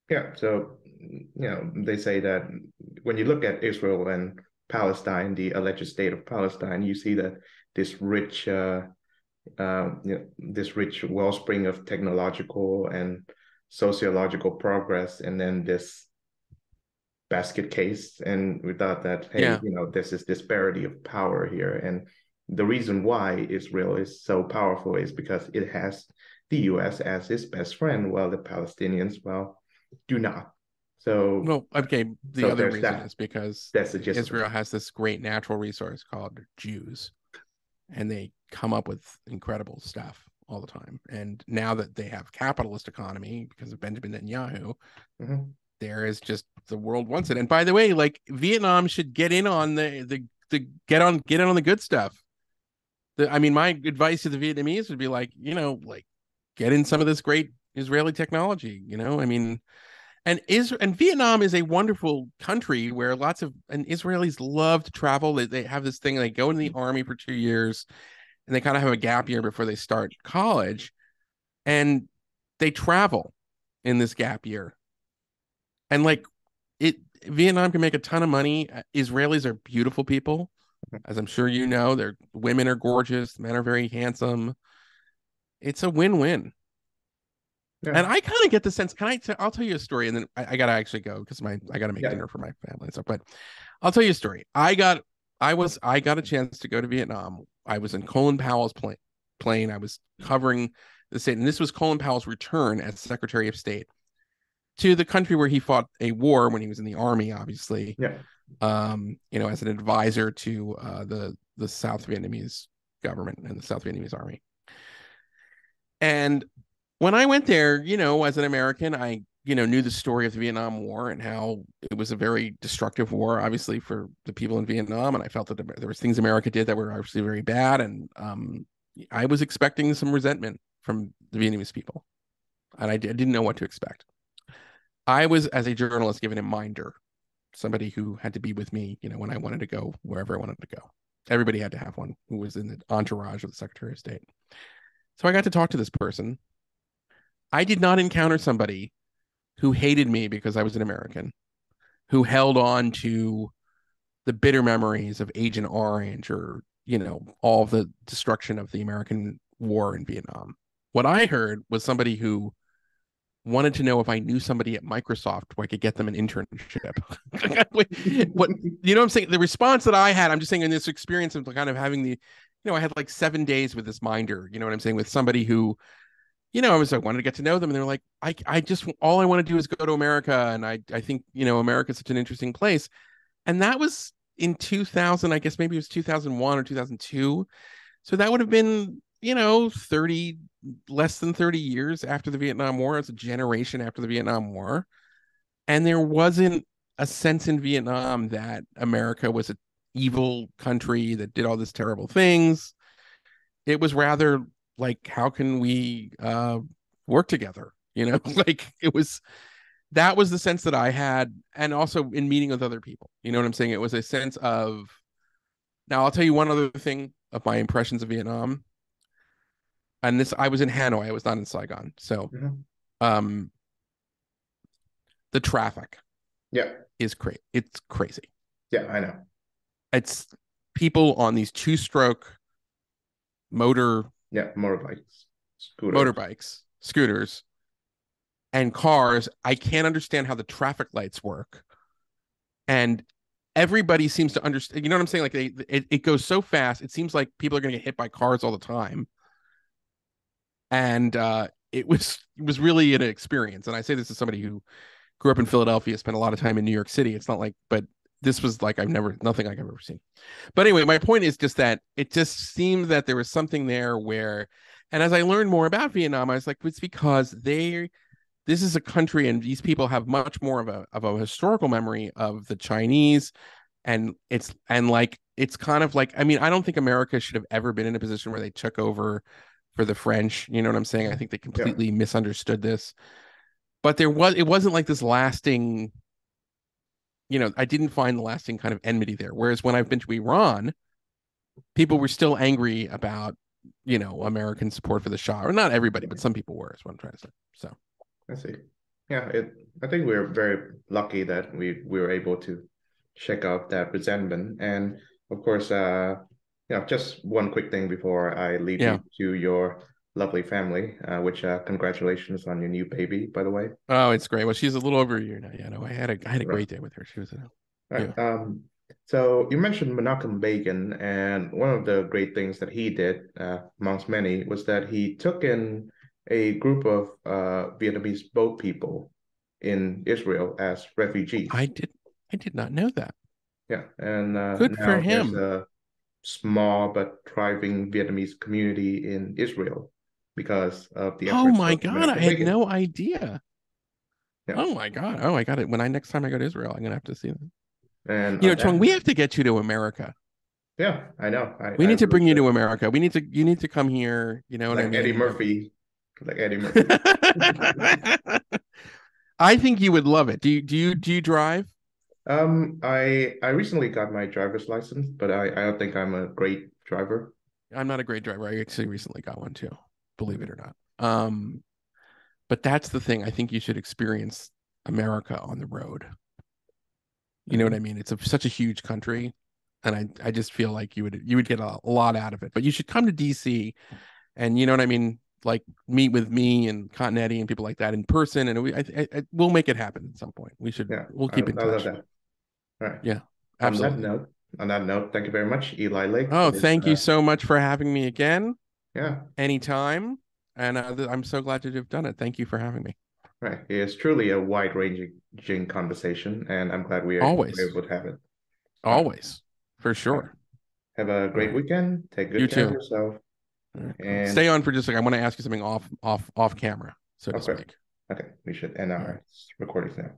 yeah. So, they say that when you look at Israel and Palestine, the alleged state of Palestine, you see that this rich wellspring of technological and sociological progress, and then this basket case, and we thought that, hey, this is disparity of power here, and the reason why Israel is so powerful is because it has the U.S. as its best friend, while the Palestinians, do not. So, well, okay. The other reason is because Israel has this great natural resource called Jews, and they come up with incredible stuff all the time. And now that they have capitalist economy because of Benjamin Netanyahu, there is just, the world wants it. And by the way, like, Vietnam should get in on the get on the good stuff. My advice to the Vietnamese would be like get in some of this great Israeli technology. And Vietnam is a wonderful country where Israelis love to travel. They have this thing, they go in the army for 2 years and they kind of have a gap year before they start college, and they travel in this gap year. And Vietnam can make a ton of money. Israelis are beautiful people, as I'm sure you know. Their women are gorgeous, men are very handsome. It's a win-win. Yeah. And I kind of get the sense. I'll tell you a story, and then I gotta actually go because I gotta make dinner for my family and stuff. But I'll tell you a story. I got a chance to go to Vietnam. I was in Colin Powell's plane. I was covering the state, and this was Colin Powell's return as Secretary of State to the country where he fought a war when he was in the army, obviously. Yeah. As an advisor to the South Vietnamese government and the South Vietnamese army. And when I went there, as an American, I, knew the story of the Vietnam War and how it was a very destructive war, obviously, for the people in Vietnam. And I felt that there was things America did that were obviously very bad. And I was expecting some resentment from the Vietnamese people. And I didn't know what to expect. I was, as a journalist, given a minder, somebody who had to be with me, when I wanted to go wherever I wanted to go. Everybody had to have one who was in the entourage of the Secretary of State. So I got to talk to this person. I did not encounter somebody who hated me because I was an American, who held on to the bitter memories of Agent Orange or, all the destruction of the American war in Vietnam. What I heard was somebody who wanted to know if I knew somebody at Microsoft where I could get them an internship. What, I'm saying? The response that I had, I'm just saying, in this experience of kind of having I had 7 days with this minder, what I'm saying, with somebody who, I wanted to get to know them, and they're like, I just, all I want to do is go to America. And I think, America's such an interesting place. And that was in 2000, I guess maybe it was 2001 or 2002. So that would have been, 30 less than 30 years after the Vietnam War. It's a generation after the Vietnam War. And there wasn't a sense in Vietnam that America was an evil country that did all these terrible things. It was rather like, how can we work together? Like that was the sense that I had. And also in meeting with other people, you know what I'm saying? It was a sense of, now I'll tell you one other thing of my impressions of Vietnam. And this, I was in Hanoi, I was not in Saigon. So Mhm. um the traffic Yeah, is crazy. It's crazy. yeah, I know. It's people on these two-stroke motor Yeah, motorbikes, scooters. motorbikes, scooters, and cars. I can't understand how the traffic lights work. And everybody seems to understand. You know what I'm saying? Like it goes so fast. It seems like people are going to get hit by cars all the time. And it was really an experience. And I say this as somebody who grew up in Philadelphia, spent a lot of time in New York City. It's not like, but this was like nothing like I've ever seen. But anyway, my point is just that it just seemed that there was something there where, and as I learned more about Vietnam, I was like, it's because this is a country and these people have much more of a historical memory of the Chinese. And it's kind of like, I mean, I don't think America should have ever been in a position where they took over for the French. You know what I'm saying? I think they Yeah, completely misunderstood this. But it wasn't like this lasting, I didn't find the lasting kind of enmity there. Whereas when I've been to Iran, people were still angry about, American support for the Shah. Or not everybody, but some people were, is what I'm trying to say. So I see. Yeah, I think we're very lucky that we were able to check out that resentment. And of course, just one quick thing before I leave yeah. you to your lovely family, which congratulations on your new baby, by the way. Oh, it's great. Well, she's a little over a year now. Yeah, no, I had a Right. great day with her. She was yeah. Right. So you mentioned Menachem Begin, and one of the great things that he did, amongst many, was that he took in a group of Vietnamese boat people in Israel as I refugees. did I did not know that. Yeah, and Good for now there's him. a small but thriving Vietnamese community in Israel because of the Oh efforts my of God, I Menachem had Begin. no idea. Yeah, Oh my God. Oh, I got it. When I next time I go to Israel, I'm gonna have to see them. and on that Chung, we note, have to get you to America. yeah, I know, We I need to really bring you should. to America. You need to come here. You know what I Like Eddie mean? Murphy, like Eddie Murphy. I think you would love it. Do you drive? I recently got my driver's license, but I don't think I'm a great driver. I'm not a great driver. I actually recently got one too, believe it Mhm. or not. But that's the thing. I think you should experience America on the road. You know what I Mhm. mean? It's such a huge country, and I just feel like you would get a lot out of it. But you should come to DC, and you know what I mean, like meet with me and Continetti and people like that in person, and we'll make it happen at some point. Yeah, We'll I, keep in I love touch. that. All right. Yeah, On that absolutely. note, thank you very much, Eli Lake, Oh, for this. thank you so much for having me again. Yeah, Anytime, and I'm so glad to have done it. Thank you for having me. right. It's truly a wide-ranging conversation, and I'm glad we're Always, able to have it. All right. always, for All right. sure. Have a All great right. weekend. Take You good care of too. yourself. All right. And Stay on for just a second. I want to ask you something off camera, so to okay, speak. okay, we should end All right. our recordings now.